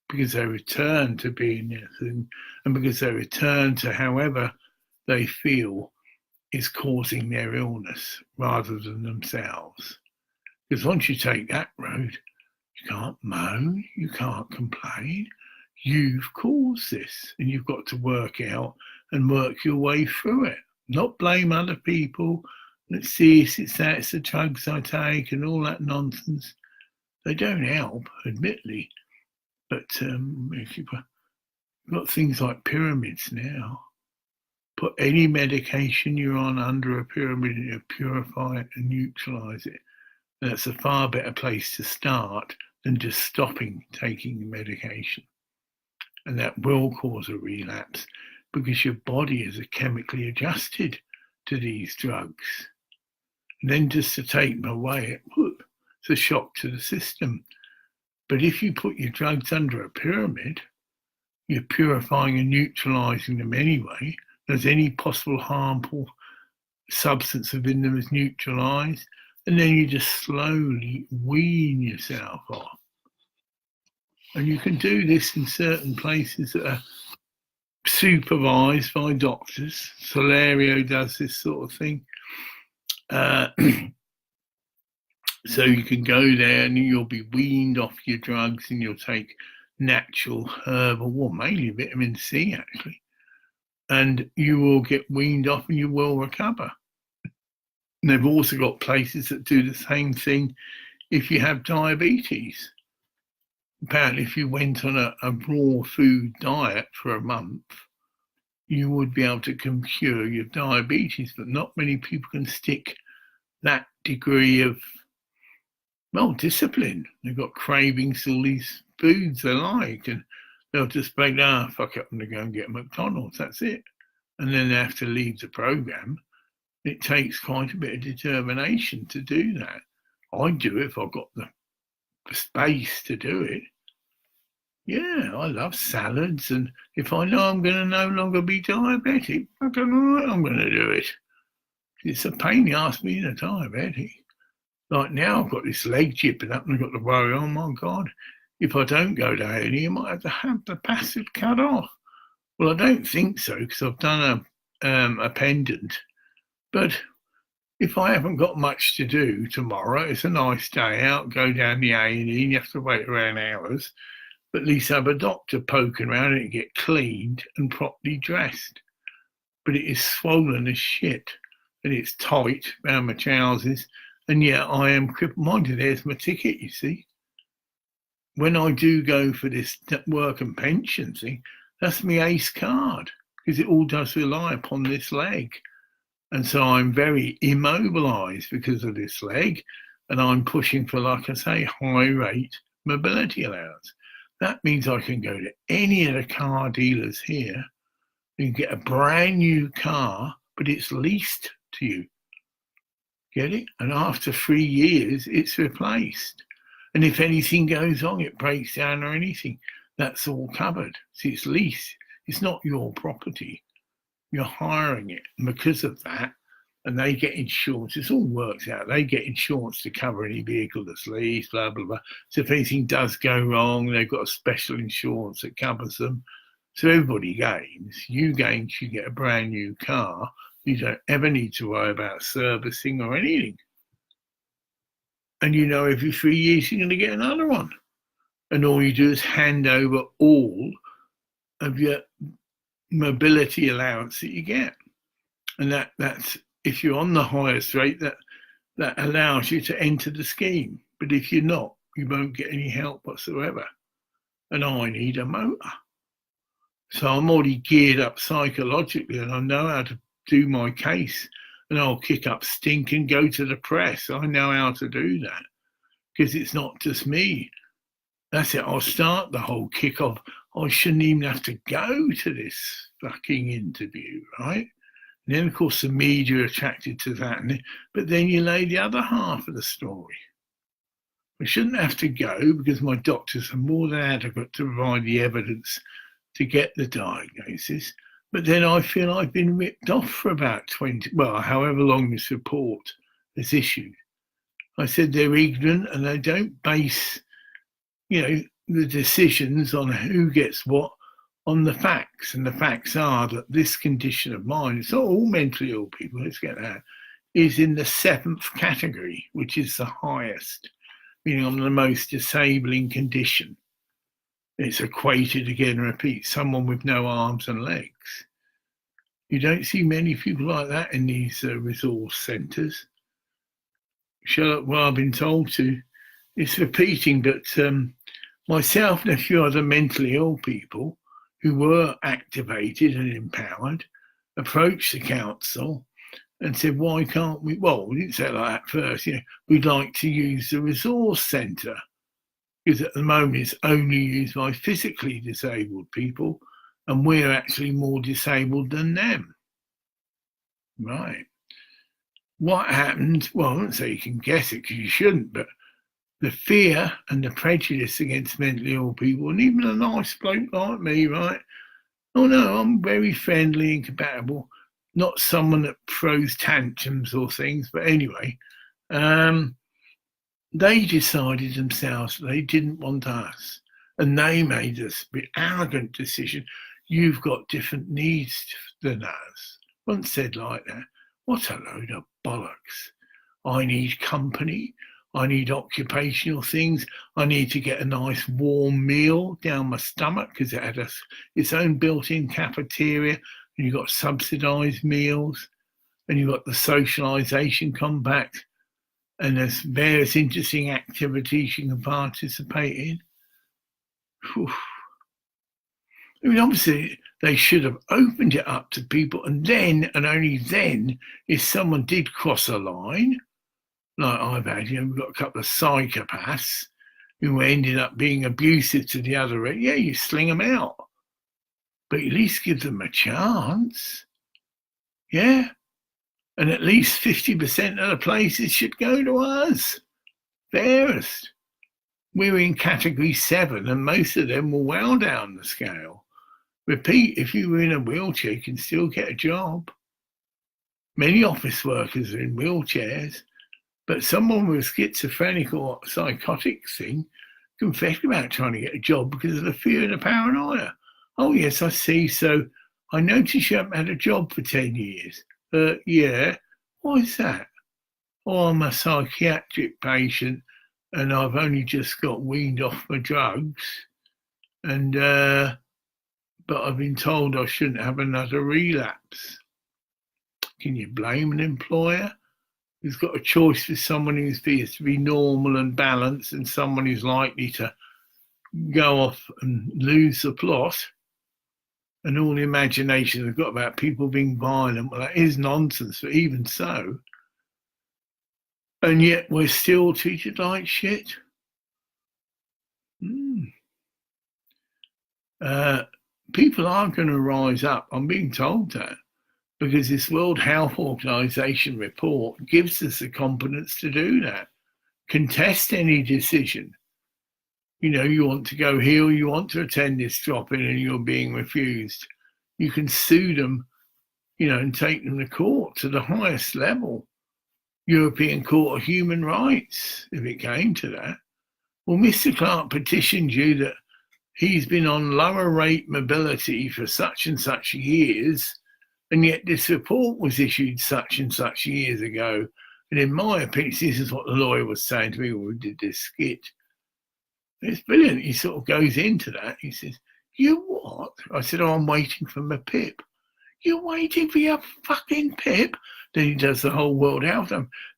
because they return to being their thing, and because they return to however they feel is causing their illness rather than themselves. Because once you take that road, you can't moan, you can't complain. You've caused this, and you've got to work out and work your way through it. Not blame other people. It's this, it's that, it's the drugs I take and all that nonsense. They don't help, admittedly. But if you've got things like pyramids now, put any medication you're on under a pyramid and purify it and neutralise it. And that's a far better place to start than just stopping taking the medication. And that will cause a relapse, because your body is chemically adjusted to these drugs. And then just to take them away, it's a shock to the system. But if you put your drugs under a pyramid, you're purifying and neutralising them anyway. There's any possible harmful substance within them is neutralised, and then you just slowly wean yourself off. And you can do this in certain places that are supervised by doctors. Solario does this sort of thing. So you can go there and you'll be weaned off your drugs, and you'll take natural herbal, well, mainly vitamin C actually, and you will get weaned off and you will recover. And they've also got places that do the same thing if you have diabetes. Apparently, if you went on a raw food diet for a month, you would be able to cure your diabetes, but not many people can stick that degree of, discipline. They've got cravings for all these foods they like, and they'll just say, fuck it, I'm going to go and get McDonald's, that's it. And then they have to leave the program. It takes quite a bit of determination to do that. I'd do it if I've got the space to do it. Yeah, I love salads, and if I know I'm going to no longer be diabetic, I'm going to do it. It's a pain in the ass being a diabetic. Like now, I've got this leg jipping up, and I've got to worry, oh my God, if I don't go to A&E, I might have the passive cut off. Well, I don't think so, because I've done a pendant. But if I haven't got much to do tomorrow, it's a nice day out, go down the A&E, and you have to wait around hours. but at least have a doctor poking around and get cleaned and properly dressed. But it is swollen as shit, and it's tight around my trousers, and yet I am crippled-minded. There's my ticket, you see. When I do go for this work and pension thing, that's my ACE card, because it all does rely upon this leg. And so I'm very immobilised because of this leg, and I'm pushing for, like I say, high rate mobility allowance. That means I can go to any of the car dealers here and get a brand new car, but it's leased to you. Get it? And after 3 years, it's replaced. And if anything goes wrong, it breaks down or anything, that's all covered. See, it's leased. It's not your property. You're hiring it. And because of that, and they get insurance, it all works out. They get insurance to cover any vehicle that's leased, blah, blah, blah. So if anything does go wrong, they've got a special insurance that covers them. So everybody gains. You gain, you get a brand new car. You don't ever need to worry about servicing or anything. And you know every 3 years you're going to get another one. And all you do is hand over all of your mobility allowance that you get. And that's if you're on the highest rate, that allows you to enter the scheme. But if you're not, you won't get any help whatsoever. And I need a motor. So I'm already geared up psychologically, and I know how to do my case. And I'll kick up stink and go to the press. I know how to do that, because it's not just me. That's it. I'll start the whole kick off. I shouldn't even have to go to this fucking interview, right? And then, of course, the media are attracted to that. But then you lay the other half of the story. I shouldn't have to go because my doctors are more than adequate to provide the evidence to get the diagnosis. But then I feel I've been ripped off for about however long this report is issued. I said they're ignorant and they don't base, the decisions on who gets what on the facts. And the facts are that this condition of mine, it's not all mentally ill people, let's get that, is in the 7th category, which is the highest, meaning I'm the most disabling condition. It's equated, again, repeat, someone with no arms and legs. You don't see many people like that in these resource centres. I've been told to. It's repeating, but myself and a few other mentally ill people who were activated and empowered approached the council and said, why can't we? Well, we didn't say it like that first. We'd like to use the resource centre, because at the moment it's only used by physically disabled people, and we're actually more disabled than them. Right. What happened? Well, I wouldn't say you can guess it, because you shouldn't, but the fear and the prejudice against mentally ill people, and even a nice bloke like me, right? Oh no, I'm very friendly and compatible, not someone that throws tantrums or things, but anyway, they decided themselves they didn't want us, and they made this arrogant decision. You've got different needs than us. Once said like that, what a load of bollocks. I need company. I need occupational things. I need to get a nice warm meal down my stomach because it had its own built-in cafeteria, and you've got subsidised meals, and you've got the socialisation compact, and there's various interesting activities you can participate in. Whew. I mean, obviously, they should have opened it up to people, and then, and only then, if someone did cross a line, like I've had, we've got a couple of psychopaths who ended up being abusive to the other. Yeah, you sling them out, but at least give them a chance. Yeah, and at least 50% of the places should go to us. Fairest. We're in category 7, and most of them were well down the scale. Repeat, if you were in a wheelchair, you can still get a job. Many office workers are in wheelchairs, but someone with schizophrenic or psychotic thing can think about trying to get a job because of the fear and the paranoia. Oh, yes, I see. So I notice you haven't had a job for 10 years. Yeah. Why is that? Oh, I'm a psychiatric patient and I've only just got weaned off my drugs. and but I've been told I shouldn't have another relapse. Can you blame an employer who's got a choice for someone who's to be normal and balanced and someone who's likely to go off and lose the plot? And all the imagination they've got about people being violent, well, that is nonsense, but even so. And yet we're still treated like shit. People are going to rise up. I'm being told that, because this World Health Organization report gives us the competence to do that. Contest any decision. You know, you want to go here, or you want to attend this drop-in and you're being refused. You can sue them, you know, and take them to court to the highest level, European Court of Human Rights, if it came to that. Well, Mr. Clark petitioned you that he's been on lower rate mobility for such and such years, and yet this report was issued such and such years ago. And in my opinion, this is what the lawyer was saying to me when we did this skit. It's brilliant. He sort of goes into that. He says, "You what?" I said, "Oh, I'm waiting for my PIP." "You're waiting for your fucking PIP?" Then he does the whole World Health.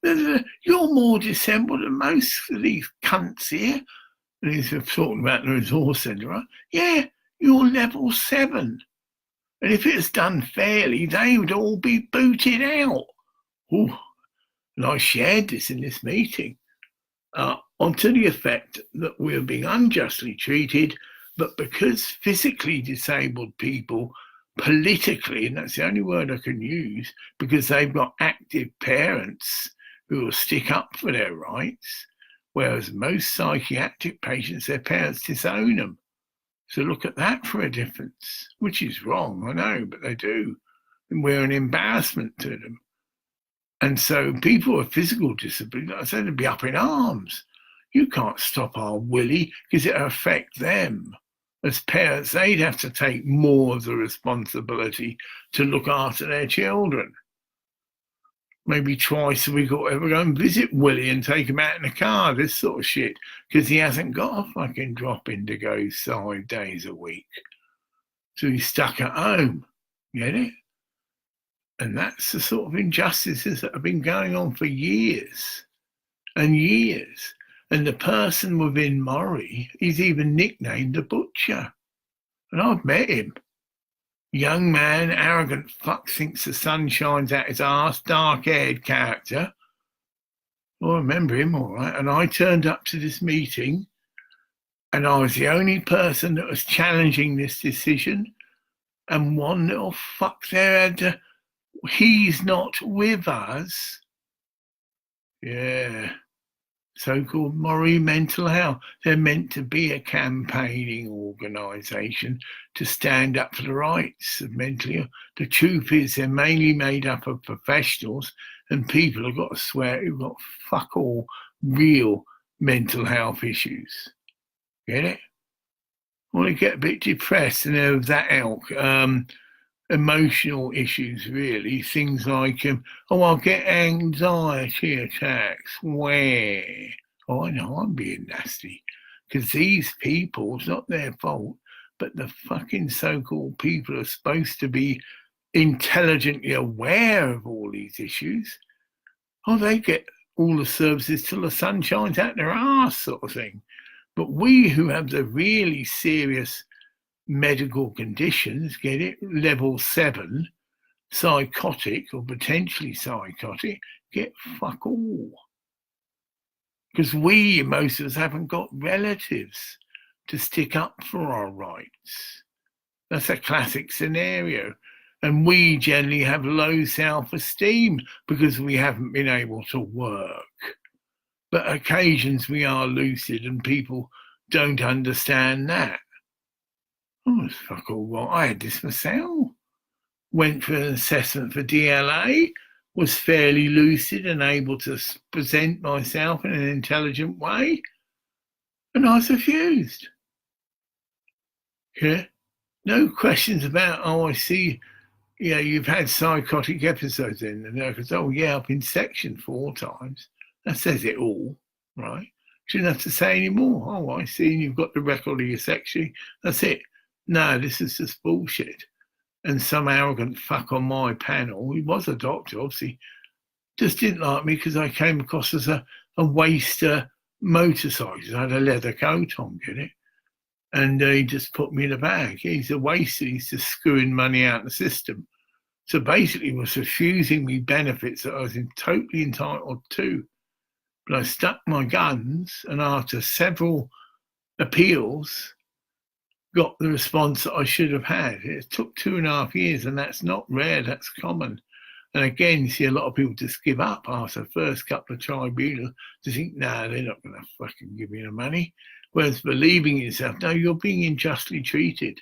"You're more disabled than most of these cunts here." And he's talking about the resource centre, right? "Yeah, you're level 7. And if it's done fairly, they would all be booted out." Ooh. And I shared this in this meeting. Onto the effect that we're being unjustly treated, but because physically disabled people, politically, and that's the only word I can use, because they've got active parents who will stick up for their rights, whereas most psychiatric patients, their parents disown them. So look at that for a difference, which is wrong, I know, but they do. And we're an embarrassment to them. And so people with physical disability, I said, they'd be up in arms. You can't stop our Willie because it'll affect them. As parents, they'd have to take more of the responsibility to look after their children. Maybe twice a week or whatever, go and visit Willie and take him out in the car, this sort of shit, because he hasn't got a fucking drop-in to go 5 days a week. So he's stuck at home. Get it? And that's the sort of injustices that have been going on for years and years. And the person within Murray, he's even nicknamed the Butcher. And I've met him. Young man, arrogant fuck, thinks the sun shines out his arse, dark-haired character. Well, I remember him all right. And I turned up to this meeting and I was the only person that was challenging this decision. And one little fuck there had to, "He's not with us." Yeah. So-called Murray Mental Health. They're meant to be a campaigning organisation to stand up for the rights of mentally ill. The truth is they're mainly made up of professionals and people have got to swear who've got fuck all real mental health issues. Get it? Well, they get a bit depressed and they're of that ilk. Emotional issues, really. Things like, I'll get anxiety attacks. Where? Oh, I know I'm being nasty. Because these people, it's not their fault, but the fucking so-called people are supposed to be intelligently aware of all these issues. Oh, they get all the services till the sun shines out their arse, sort of thing. But we who have the really serious medical conditions, get it, level 7, psychotic or potentially psychotic, get fuck all. Because we, most of us, haven't got relatives to stick up for our rights. That's a classic scenario. And we generally have low self-esteem because we haven't been able to work. But occasions we are lucid and people don't understand that. Oh, it's fuck all right. I had this myself. Went for an assessment for DLA, was fairly lucid and able to present myself in an intelligent way, and I was refused. Yeah, no questions about, I see, you've had psychotic episodes in. And I goes, oh yeah, I've been sectioned 4 times. That says it all, right? Shouldn't have to say any more. Oh, I see, you've got the record of your secretary. That's it. No, this is just bullshit. And some arrogant fuck on my panel, he was a doctor, obviously, just didn't like me because I came across as a waster motorcyclist. I had a leather coat on, get it? And he just put me in a bag. He's a waster. He's just screwing money out of the system. So basically, he was refusing me benefits that I was totally entitled to. But I stuck my guns, and after several appeals, got the response that I should have had. It took 2.5 years, and that's not rare, that's common. And again, you see a lot of people just give up after the first couple of tribunals to think, nah, they're not going to fucking give me the money. Whereas believing in yourself, no, you're being unjustly treated,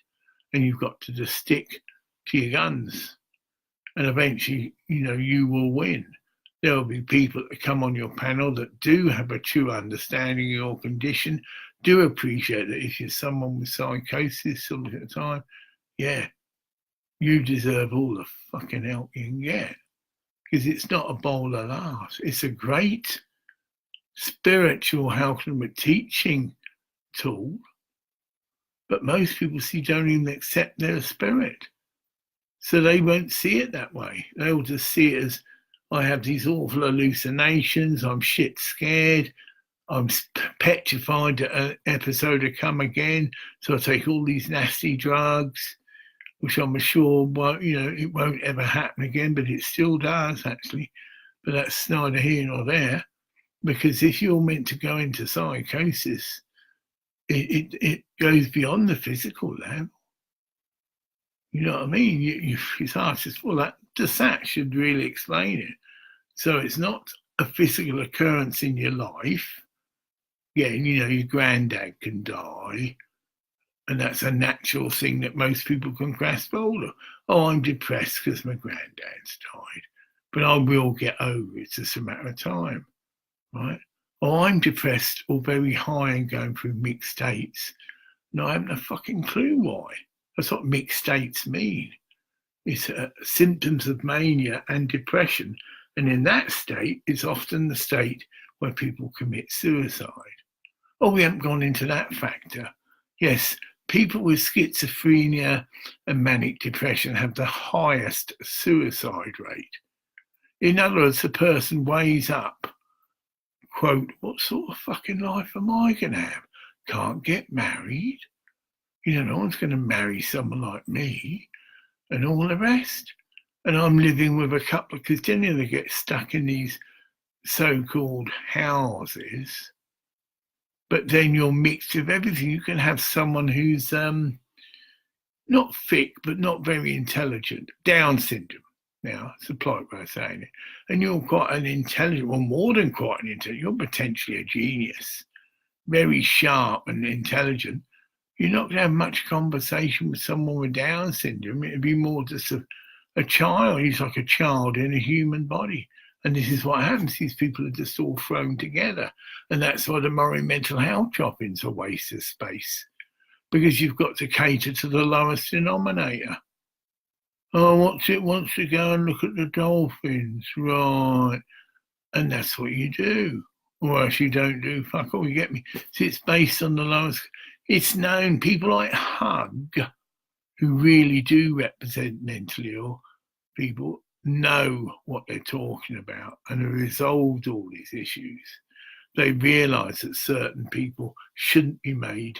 and you've got to just stick to your guns. And eventually, you will win. There will be people that come on your panel that do have a true understanding of your condition, do appreciate that if you're someone with psychosis some of the time, yeah, you deserve all the fucking help you can get. Because it's not a bowl of laughs. It's a great spiritual, teaching tool. But most people don't even accept they're a spirit. So they won't see it that way. They'll just see it as, I have these awful hallucinations, I'm shit scared, I'm petrified that an episode will come again, so I take all these nasty drugs, which I'm sure it won't ever happen again, but it still does actually. But that's neither here nor there, because if you're meant to go into psychosis, it goes beyond the physical level. You know what I mean? It's hard to, well, that should really explain it. So it's not a physical occurrence in your life. Yeah, your granddad can die, and that's a natural thing that most people can grasp hold of. Oh, I'm depressed because my granddad's died, but I will get over it. It's just a matter of time, right? Oh, I'm depressed or very high and going through mixed states. No, I haven't a fucking clue why. That's what mixed states mean. It's symptoms of mania and depression. And in that state, it's often the state where people commit suicide. Oh, we haven't gone into that factor. Yes, people with schizophrenia and manic depression have the highest suicide rate. In other words, the person weighs up, quote, what sort of fucking life am I going to have? Can't get married. No one's going to marry someone like me, and all the rest. And I'm living with a couple, because generally they get stuck in these so-called houses, but then you're mixed with everything. You can have someone who's not thick, but not very intelligent, Down syndrome. Now, it's a polite way of saying it. And you're quite an intelligent, or more than quite an intelligent, you're potentially a genius, very sharp and intelligent. You're not going to have much conversation with someone with Down syndrome. It'd be more just a child. He's like a child in a human body. And this is what happens. These people are just all thrown together. And that's why the moral mental health drop-ins are a waste of space, because you've got to cater to the lowest denominator. Oh, what's it wants to go and look at the dolphins, right? And that's what you do. Or else you don't do fuck all, you get me? See, it's based on the lowest. It's known, people like Hug, who really do represent mentally ill people, know what they're talking about and have resolved all these issues. They realise that certain people shouldn't be made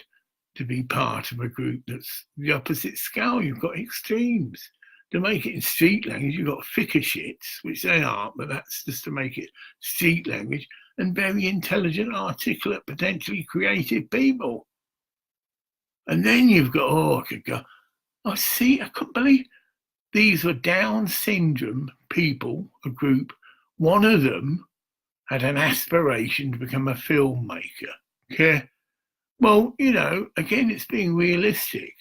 to be part of a group that's the opposite scale. You've got extremes. To make it in street language, you've got thicker shits, which they aren't, but that's just to make it street language, and very intelligent, articulate, potentially creative people. And then you've got, I could go, I couldn't believe these were Down syndrome people, a group. One of them had an aspiration to become a filmmaker. Okay. Well, again, it's being realistic.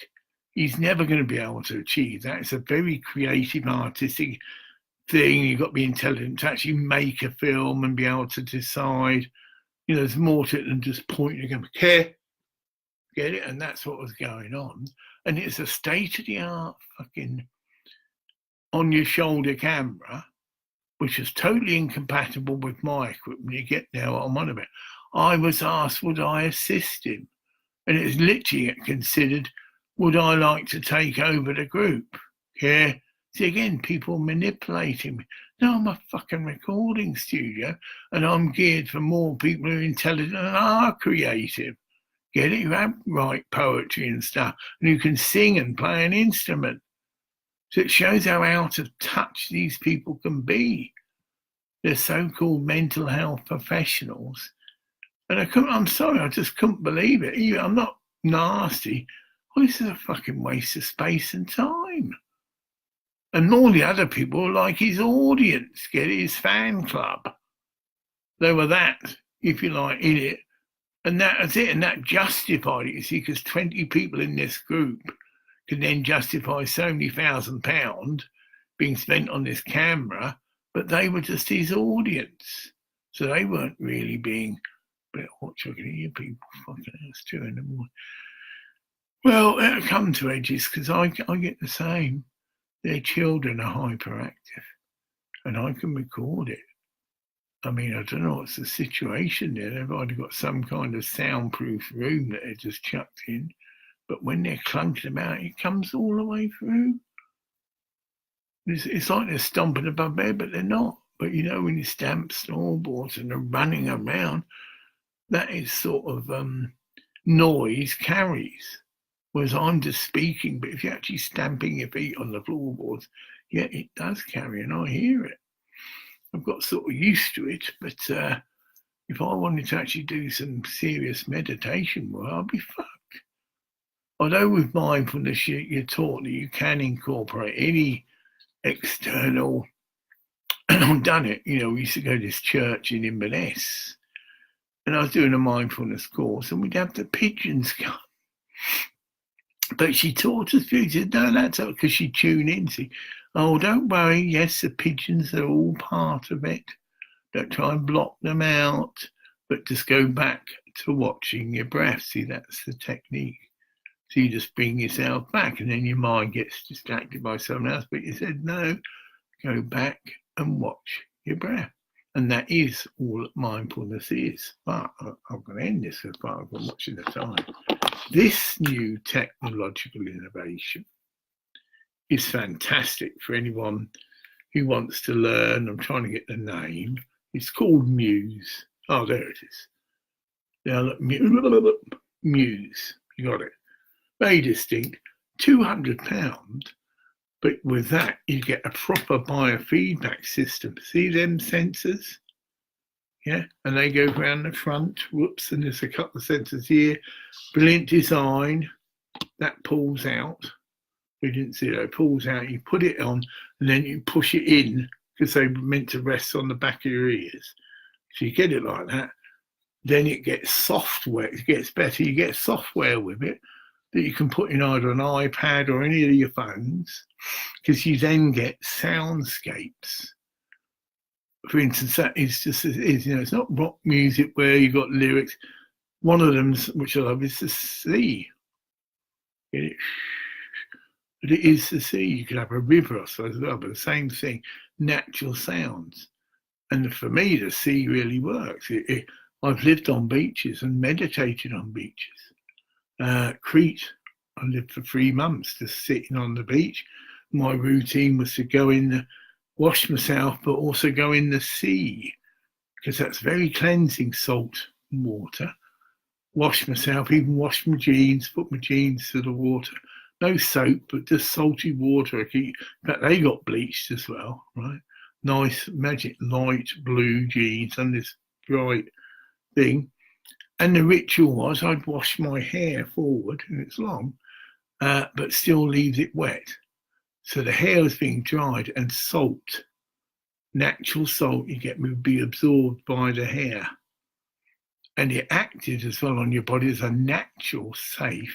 He's never going to be able to achieve that. It's a very creative, artistic thing. You've got to be intelligent to actually make a film and be able to decide, there's more to it than just pointing and going, okay. Get it? And that's what was going on. And it's a state-of-the-art fucking on-your-shoulder camera, which is totally incompatible with my equipment. You get now what I'm on about. I was asked, would I assist him? And it's literally considered, would I like to take over the group? Yeah. See, again, people manipulating me. No, I'm a fucking recording studio and I'm geared for more people who are intelligent and are creative. Get it? Who have write poetry and stuff and who can sing and play an instrument. So it shows how out of touch these people can be. They're so-called mental health professionals. And I'm sorry, I just couldn't believe it. I'm not nasty. Oh, this is a fucking waste of space and time. And all the other people were like his audience, get it, his fan club. They were that, if you like, in it. And that was it. And that justified it, you see, because 20 people in this group can then justify so many £1,000 being spent on this camera, but they were just his audience. So they weren't really being, but watch, I can hear people fucking it's 2 in the morning. Well, it'll come to edges because I get the same. Their children are hyperactive and I can record it. I mean, I don't know what's the situation there. They've either got some kind of soundproof room that they're just chucked in, but when they're clunking about, it comes all the way through. It's like they're stomping above there, but they're not. But you know, when you stamp snowboards and they're running around, that is sort of noise carries. Whereas I'm just speaking, but if you're actually stamping your feet on the floorboards, yeah, it does carry, and I hear it. I've got sort of used to it, but if I wanted to actually do some serious meditation work, I'd be fucked. Although with mindfulness, you're taught that you can incorporate any external, and I've done it. You know, we used to go to this church in Inverness, and I was doing a mindfulness course, and we'd have the pigeons come. But she taught us, she said, no, that's because she tuned in. See, oh, don't worry. Yes, the pigeons are all part of it. Don't try and block them out, but just go back to watching your breath. See, that's the technique. So you just bring yourself back and then your mind gets distracted by someone else. But you said, no, go back and watch your breath. And that is all mindfulness is. But I'm going to end this because I've got much of the time. This new technological innovation is fantastic for anyone who wants to learn. I'm trying to get the name. It's called Muse. Oh, there it is. Now, look, Muse. You got it. Very distinct. £200. But with that, you get a proper biofeedback system. See them sensors? Yeah, and they go around the front. Whoops, and there's a couple of sensors here. Brilliant design. That pulls out. We didn't see that. It pulls out. You put it on, and then you push it in because they're meant to rest on the back of your ears. So you get it like that. Then it gets software. It gets better. You get software with it that you can put in either an iPad or any of your phones, because you then get soundscapes. For instance, that is just, you know, it's not rock music where you got lyrics. One of them, which I love, is the sea. Get it? But it is the sea. You could have a river or so as well, but the same thing, natural sounds. And for me, the sea really works. I've lived on beaches and meditated on beaches. Crete, I lived for 3 months just sitting on the beach. My routine was to go in, wash myself, but also go in the sea, because that's very cleansing, salt water. Wash myself, even wash my jeans, put my jeans to the water. No soap, but just salty water. In fact, they got bleached as well, right? Nice, magic light blue jeans and this bright thing. And the ritual was I'd wash my hair forward, and it's long, but still leaves it wet. So the hair was being dried, and salt, natural salt you get, would be absorbed by the hair. And it acted as well on your body as a natural, safe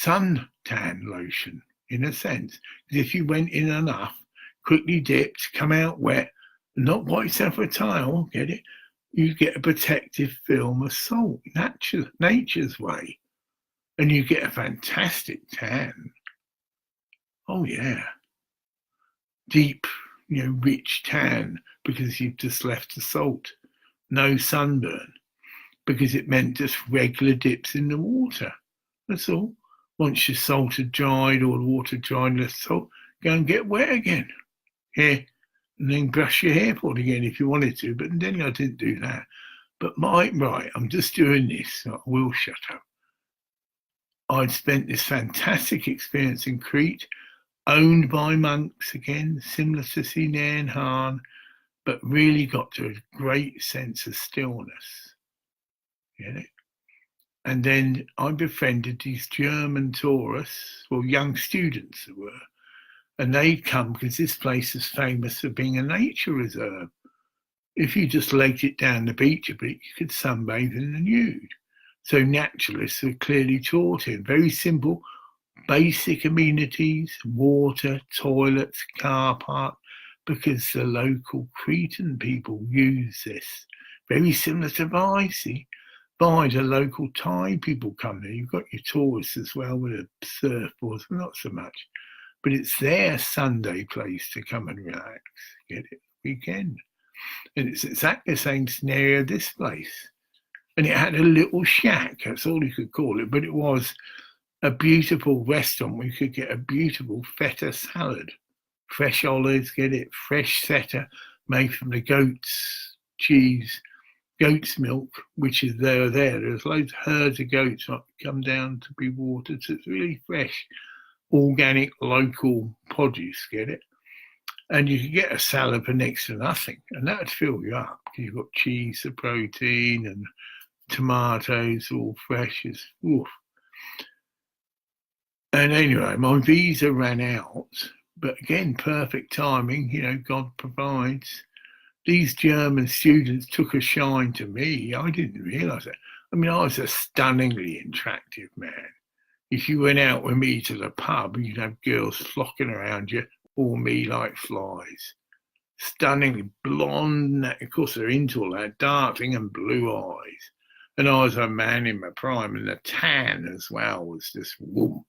suntan lotion, in a sense. Because if you went in enough, quickly dipped, come out wet, not wipe yourself with a towel, get it? You get a protective film of salt, nature's way. And you get a fantastic tan. Oh, yeah. Deep, rich tan, because you've just left the salt. No sunburn. because it meant just regular dips in the water. That's all. Once your salt had dried or the water dried, the salt, go and get wet again. Yeah. And then brush your hair for it again if you wanted to. But then I didn't do that. But right, I'm just doing this. So I will shut up. I'd spent this fantastic experience in Crete, owned by monks again, similar to Sinair and Han, but really got to a great sense of stillness. Get it? And then I befriended these German tourists, or young students there were, and they'd come because this place is famous for being a nature reserve. If you just laid it down the beach a bit, you could sunbathe in the nude. So naturalists were clearly taught it. Very simple, basic amenities, water, toilets, car park, because the local Cretan people use this. Very similar to Vicey. By the local Thai people come there. You've got your tourists as well with a surfboard, not so much. But it's their Sunday place to come and relax, get it, weekend. And it's exactly the same scenario this place. And it had a little shack, that's all you could call it, but it was a beautiful restaurant where you could get a beautiful feta salad. Fresh olives, get it, fresh feta made from the goat's cheese, goat's milk, which is there. There's loads of herds of goats that come down to be watered, so it's really fresh, organic, local produce, get it? And you could get a salad for next to nothing, and that would fill you up, because you've got cheese for protein and tomatoes all fresh as oof. And anyway, my visa ran out, but again, perfect timing, God provides. These German students took a shine to me. I didn't realise it. I mean, I was a stunningly attractive man. If you went out with me to the pub, you'd have girls flocking around you, or me like flies. Stunningly blonde, of course they're into all that, dark thing and blue eyes. And I was a man in my prime, and the tan as well was just whoom.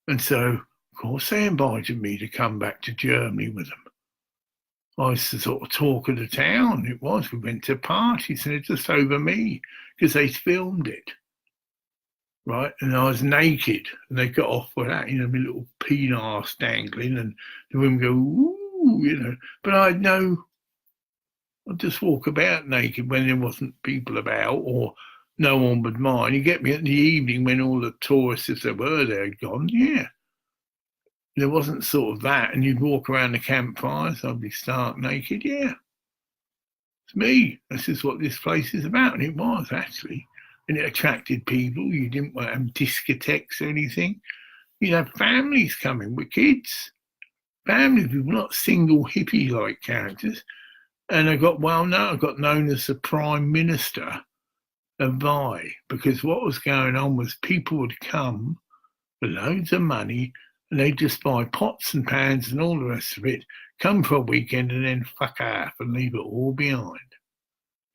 And so, of course, they invited me to come back to Germany with them. I was the sort of talk of the town. It was. We went to parties, and it's just over me because they filmed it, right? And I was naked, and they got off with that, my little penis dangling, and the women go, ooh, But I'd just walk about naked when there wasn't people about or no one would mind. You get me at the evening when all the tourists, if there were there, had gone, yeah. There wasn't sort of that, and you'd walk around the campfires, I'd be stark naked, yeah. It's me. This is what this place is about, and it was, actually. And it attracted people. You didn't want to have discotheques or anything. You'd have families coming with kids. Family people, not single hippie-like characters. And I got known as the Prime Minister of Vai, because what was going on was people would come with loads of money, and they'd just buy pots and pans and all the rest of it, come for a weekend and then fuck off and leave it all behind.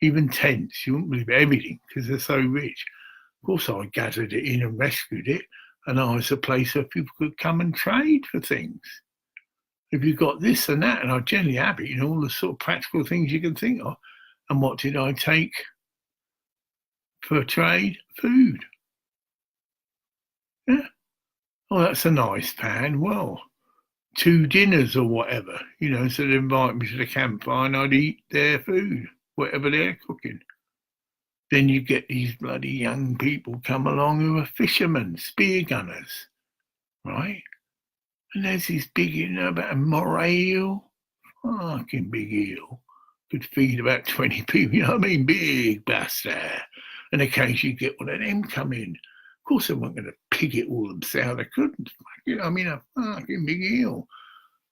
Even tents, you wouldn't believe everything because they're so rich. Of course, I gathered it in and rescued it, and I was a place where people could come and trade for things. If you got this and that, and I generally have it, all the sort of practical things you can think of. And what did I take for trade? Food. Yeah. Oh, that's a nice pan. Well, 2 dinners or whatever, so they invite me to the campfire and I'd eat their food, whatever they're cooking. Then you get these bloody young people come along who are fishermen, spear gunners, right? And there's this big, about a moray eel, fucking big eel, could feed about 20 people, big bastard. And occasionally you get one of them come in. Of course, they weren't going to pig it all themselves. They couldn't. A fucking big eel.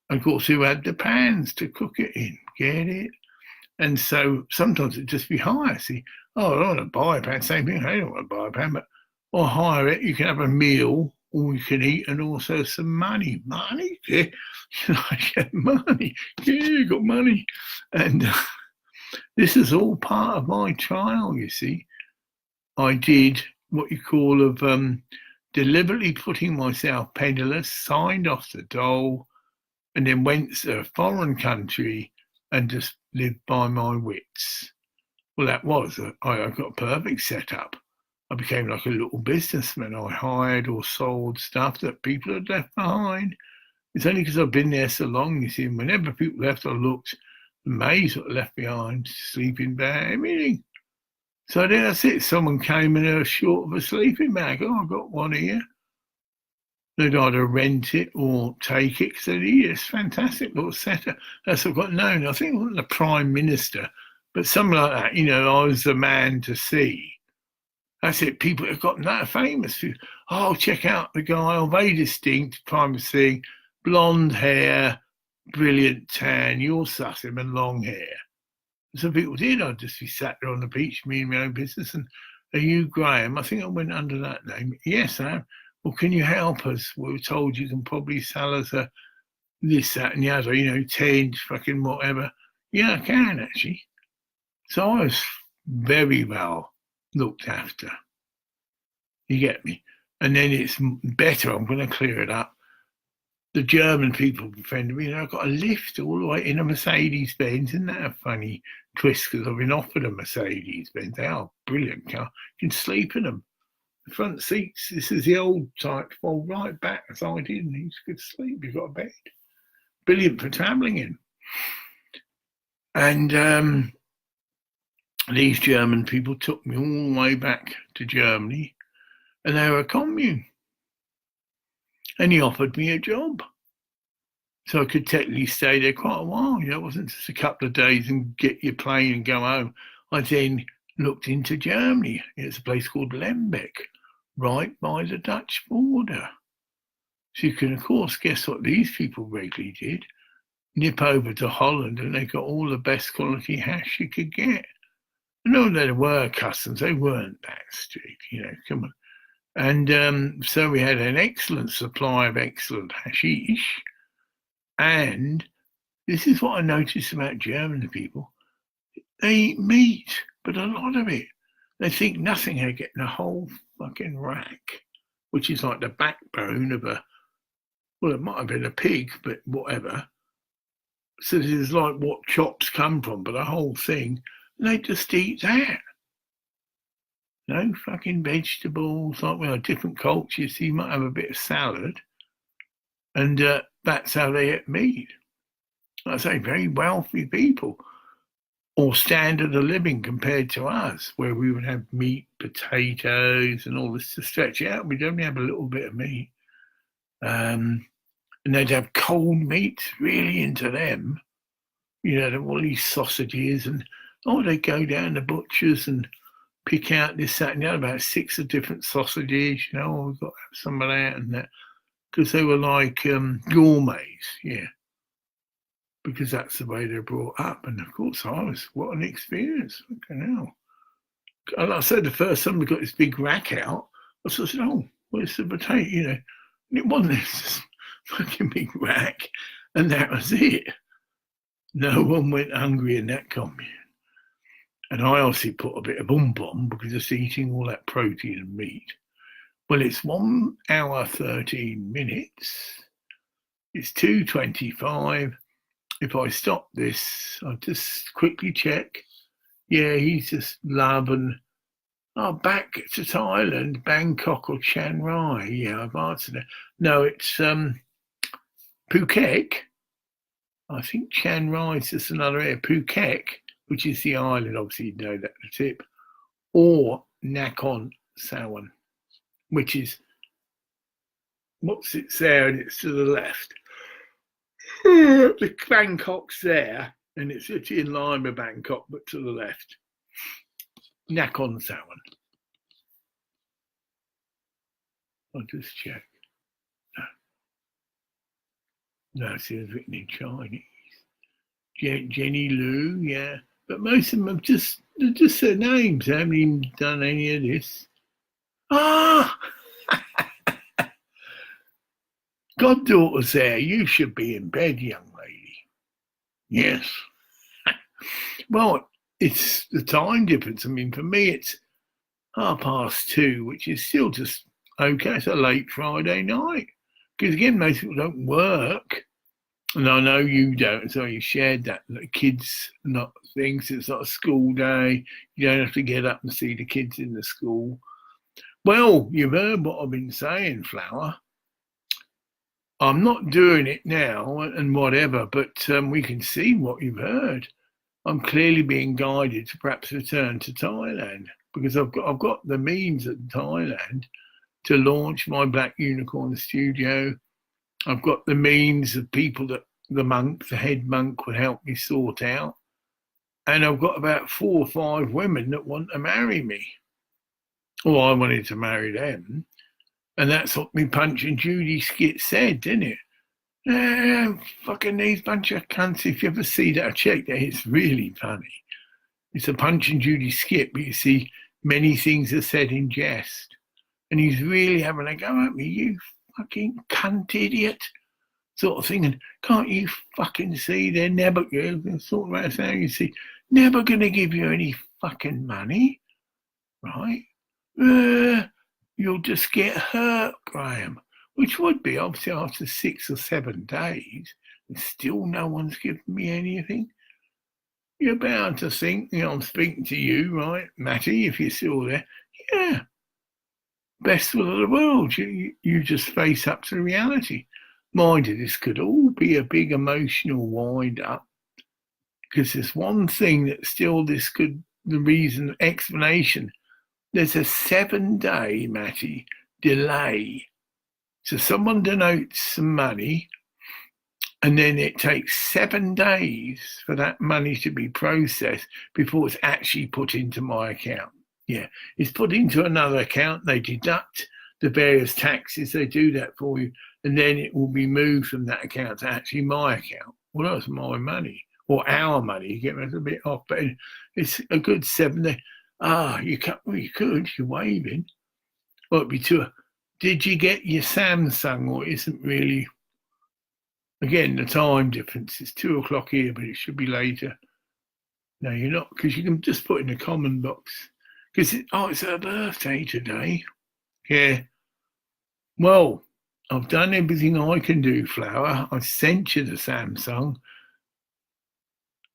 And of course, who had the pans to cook it in? Get it? And so sometimes it'd just be hire. See, I don't want to buy a pan. Same thing. I don't want to buy a pan, but or hire it. You can have a meal, all you can eat, and also some money. Money? Yeah. I get money. Yeah, you got money. And this is all part of my trial, you see. I did what you call of deliberately putting myself penniless, signed off the dole, and then went to a foreign country and just lived by my wits. Well, that was, I got a perfect setup. I became like a little businessman. I hired or sold stuff that people had left behind. It's only because I've been there so long, you see, and whenever people left, I looked amazed what they left behind, sleeping bag, everything. So then that's it. Someone came and they were short of a sleeping bag. Oh, I've got one here. They'd either rent it or take it because it's fantastic little setup. That's what I got known. I think it wasn't the Prime Minister, but something like that. I was the man to see. That's it. People have gotten that famous. Oh, check out the guy. Oh, very distinct, privacy, blonde hair, brilliant tan. You'll suss him and long hair. So people did. I'd just be sat there on the beach, me and my own business. And are you Graham? I think I went under that name. Yes, I am. Well, can you help us? We were told you can probably sell us a this, that, and the other, 10, fucking whatever. Yeah, I can actually. So I was very well looked after. You get me? And then it's better. I'm going to clear it up. The German people befriended me, and I got a lift all the way in a Mercedes Benz. Isn't that a funny twist? Because I've been offered a Mercedes Benz. They are brilliant car. You can sleep in them. The front seats, this is the old type, fold right back as I did, and you could sleep. You've got a bed. Brilliant for travelling in. And these German people took me all the way back to Germany, and they were a commune. And he offered me a job. So I could technically stay there quite a while. It wasn't just a couple of days and get your plane and go home. I then looked into Germany. It's a place called Lembeck, right by the Dutch border. So you can, of course, guess what these people regularly did? Nip over to Holland, and they got all the best quality hash you could get. I know there were customs. They weren't that strict, come on. And so we had an excellent supply of excellent hashish. And this is what I noticed about German people. They eat meat, but a lot of it. They think nothing of getting a whole fucking rack, which is like the backbone of it might have been a pig, but whatever. So this is like what chops come from, but the whole thing, and they just eat that. No fucking vegetables, like we are different cultures, so you might have a bit of salad, and that's how they eat meat. I say very wealthy people, or standard of living compared to us, where we would have meat, potatoes, and all this to stretch out. We'd only have a little bit of meat. And they'd have cold meat, really into them. All these sausages, and they'd go down to butchers and pick out this, that, and the other, about 6 of different sausages, we've got to have some of that and that, because they were like gourmets, yeah, because that's the way they're brought up. And of course, what an experience. Fucking hell. And I said the first time we got this big rack out, I said, where's the potato, and it wasn't this fucking big rack, and that was it. No one went hungry in that commune. And I obviously put a bit of on because it's eating all that protein and meat. Well, it's 1 hour, 13 minutes. It's 2:25. If I stop this, I'll just quickly check. Yeah, he's just loving. Back to Thailand, Bangkok or Chiang Rai. Yeah, I've answered it. No, it's Phuket. I think Chiang Rai is just another area. Phuket, which is the island, obviously you know that, the tip, or Nakhon, Sawan, which is, it's there and it's to the left. The Bangkok's there and it's in line with Bangkok, but to the left. Nakhon, Sawan. I'll just check. No, see, it's written in Chinese. Jenny Lou, yeah. But most of them have just their names. They haven't even done any of this. Goddaughter's there. You should be in bed, young lady. Yes. Well, it's the time difference. I mean, for me, it's 2:30, which is still just okay. It's a late Friday night. Because again, most people don't work. And I know you don't, so you shared that. The kids not things. It's not a school day. You don't have to get up and see the kids in the school. Well, you've heard what I've been saying, Flower. I'm not doing it now and whatever, but we can see what you've heard. I'm clearly being guided to perhaps return to Thailand because I've got the means at Thailand to launch my Black Unicorn studio. I've got the means of people that the head monk would help me sort out. And I've got about 4 or 5 women that want to marry me. Or I wanted to marry them. And that's what me Punch and Judy skit said, didn't it? Fucking these bunch of cunts. If you ever see that, check that. It's really funny. It's a Punch and Judy skit, but you see many things are said in jest. And he's really having a go at me, you fucking cunt idiot, sort of thing. And can't you fucking see they're never, sort of about saying, you see, never going to give you any fucking money, right? You'll just get hurt, Graham, which would be obviously after 6 or 7 days, and still no one's given me anything. You're bound to think, I'm speaking to you, right, Matty, if you're still there. Yeah, best of the world. You just face up to reality. Mind you, this could all be a big emotional wind-up, because there's one thing that still the reason, explanation. There's a 7-day, Matty, delay. So someone donates some money, and then it takes 7 days for that money to be processed before it's actually put into my account. Yeah, it's put into another account. They deduct the various taxes. They do that for you, and then it will be moved from that account to actually my account. Well, that's my money, or our money. You get me a bit off, but it's a good 7 days. You could, you're waving. Well, it'd be too. Did you get your Samsung, or isn't really? Again, the time difference is 2 o'clock here, but it should be later. No, you're not, because you can just put in the comment box. Because it's her birthday today. Yeah. Well, I've done everything I can do, Flower. I sent you the Samsung.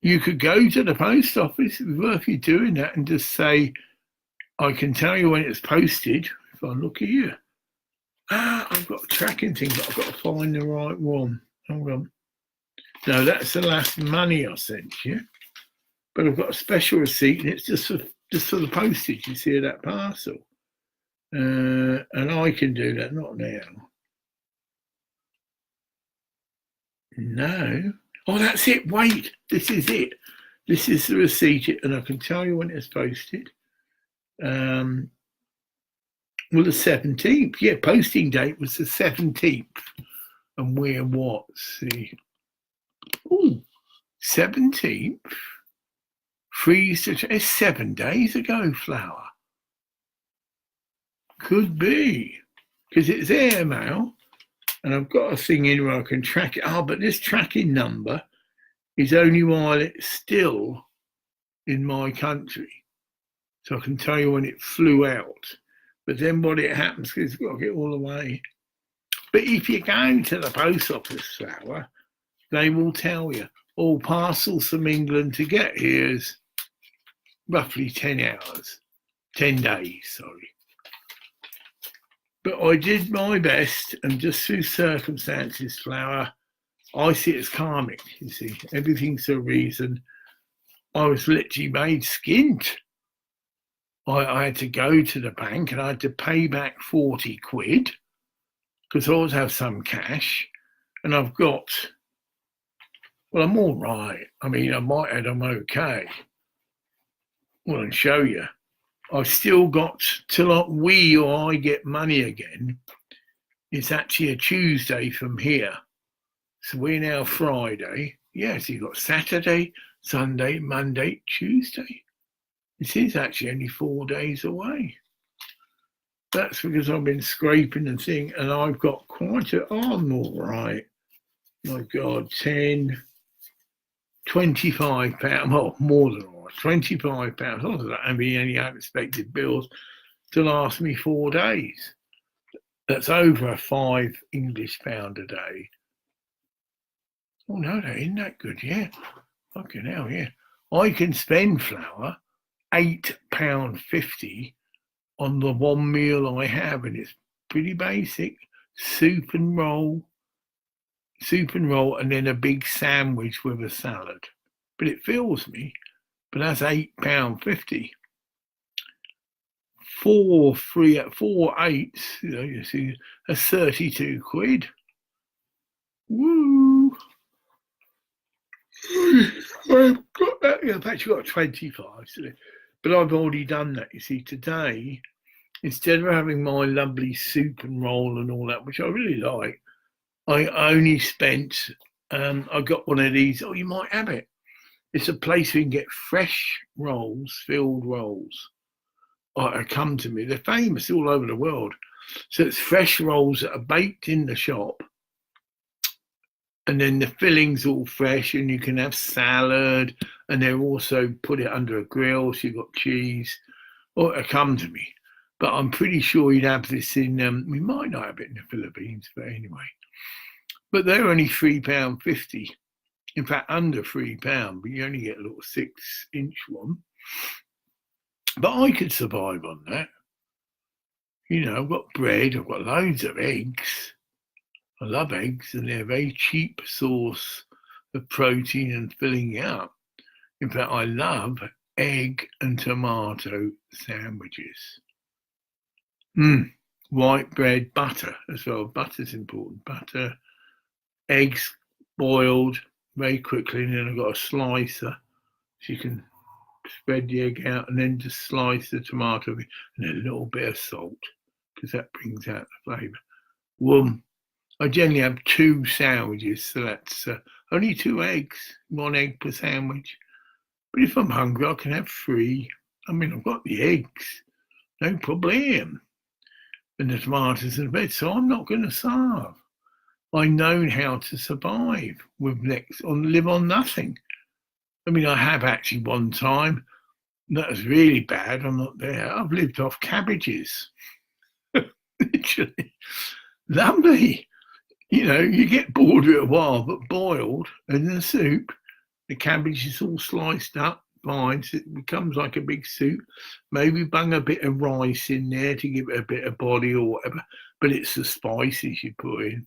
You could go to the post office. It's worth you doing that and just say, I can tell you when it's posted. If I look here. I've got a tracking thing, but I've got to find the right one. Hold on. No, that's the last money I sent you. But I've got a special receipt, and it's just for the postage, you see, of that parcel. And I can do that, not now. No. Oh, that's it. Wait, this is it. This is the receipt, and I can tell you when it's posted. Well, the 17th. Yeah, posting date was the 17th. And we're what? See. Oh, 17th. It's 7 days ago, Flower. Could be. Because it's airmail. And I've got a thing in where I can track it. But this tracking number is only while it's still in my country. So I can tell you when it flew out. But then what it happens is it's got to get all the way. But if you go to the post office, Flower, they will tell you all parcels from England to get here is roughly 10 hours, 10 days, sorry. But I did my best, and just through circumstances, Flower, I see it as karmic, you see. Everything's a reason. I was literally made skint. I had to go to the bank and I had to pay back 40 quid because I always have some cash, and I've got, well, I'm all right. I mean, I might add I'm okay. Well, I'll show you. I've still got till I get money again. It's actually a Tuesday from here. So we're now Friday. Yes, you've got Saturday, Sunday, Monday, Tuesday. This is actually only 4 days away. That's because I've been scraping and thing, and I've got quite a, I'm all right. My God, 10, 25 pounds, well, more than all right, 25 pounds. Not that I mean any unexpected bills to last me 4 days. That's over £5 English a day. Oh no, that isn't that good, yeah. Fucking hell, yeah. I can spend flour £8.50 on the one meal I have, and it's pretty basic. Soup and roll, and then a big sandwich with a salad. But it fills me. But that's £8.50. 4 eights, you see, that's 32 quid. Woo! I've got that. I've actually got 25 today, but I've already done that. You see, today, instead of having my lovely soup and roll and all that, which I really like, I only spent. I got one of these. Oh, you might have it. It's a place where you can get fresh rolls, filled rolls. Come to me. They're famous all over the world. So it's fresh rolls that are baked in the shop, and then the filling's all fresh, and you can have salad, and they're also put it under a grill, so you've got cheese. Come to me. But I'm pretty sure you'd have this in, we might not have it in the Philippines, but anyway. But they're only £3.50. In fact, under £3, but you only get a little 6-inch one. But I could survive on that. I've got bread, I've got loads of eggs. I love eggs, and they're a very cheap source of protein and filling it up. In fact, I love egg and tomato sandwiches. White bread, butter as well. Butter's important. Butter, eggs boiled very quickly, and then I've got a slicer, so you can spread the egg out and then just slice the tomato and then a little bit of salt, because that brings out the flavour. I generally have 2 sandwiches, so that's only 2 eggs, 1 egg per sandwich. But if I'm hungry, I can have 3. I've got the eggs, no problem, and the tomatoes and the bread, so I'm not going to starve. I know how to survive live on nothing. I have actually one time. That was really bad. I'm not there. I've lived off cabbages. Literally. Lovely. You get bored of it a while, but boiled and in the soup, the cabbage is all sliced up fine, so it becomes like a big soup. Maybe bung a bit of rice in there to give it a bit of body or whatever, but it's the spices you put in.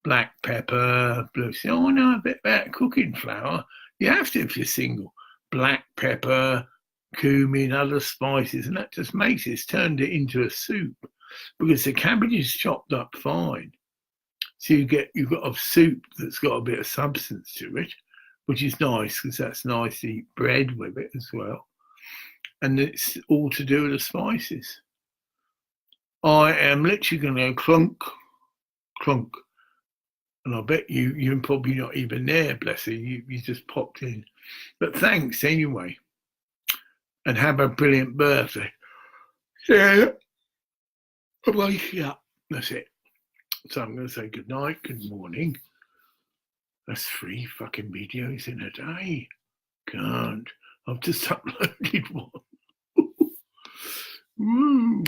Black pepper, blue. Oh no, a bit about cooking flour. You have to if you're single. Black pepper, cumin, other spices, and that just makes it. It's turned it into a soup because the cabbage is chopped up fine. So you've got a soup that's got a bit of substance to it, which is nice because that's nice to eat bread with it as well. And it's all to do with the spices. I am literally going to go clunk, clunk. And I bet you're probably not even there, bless you. You just popped in. But thanks anyway. And have a brilliant birthday. Yeah. I'll wake you up. That's it. So I'm going to say good night, good morning. That's 3 fucking videos in a day. Can't. I've just uploaded one. Woo.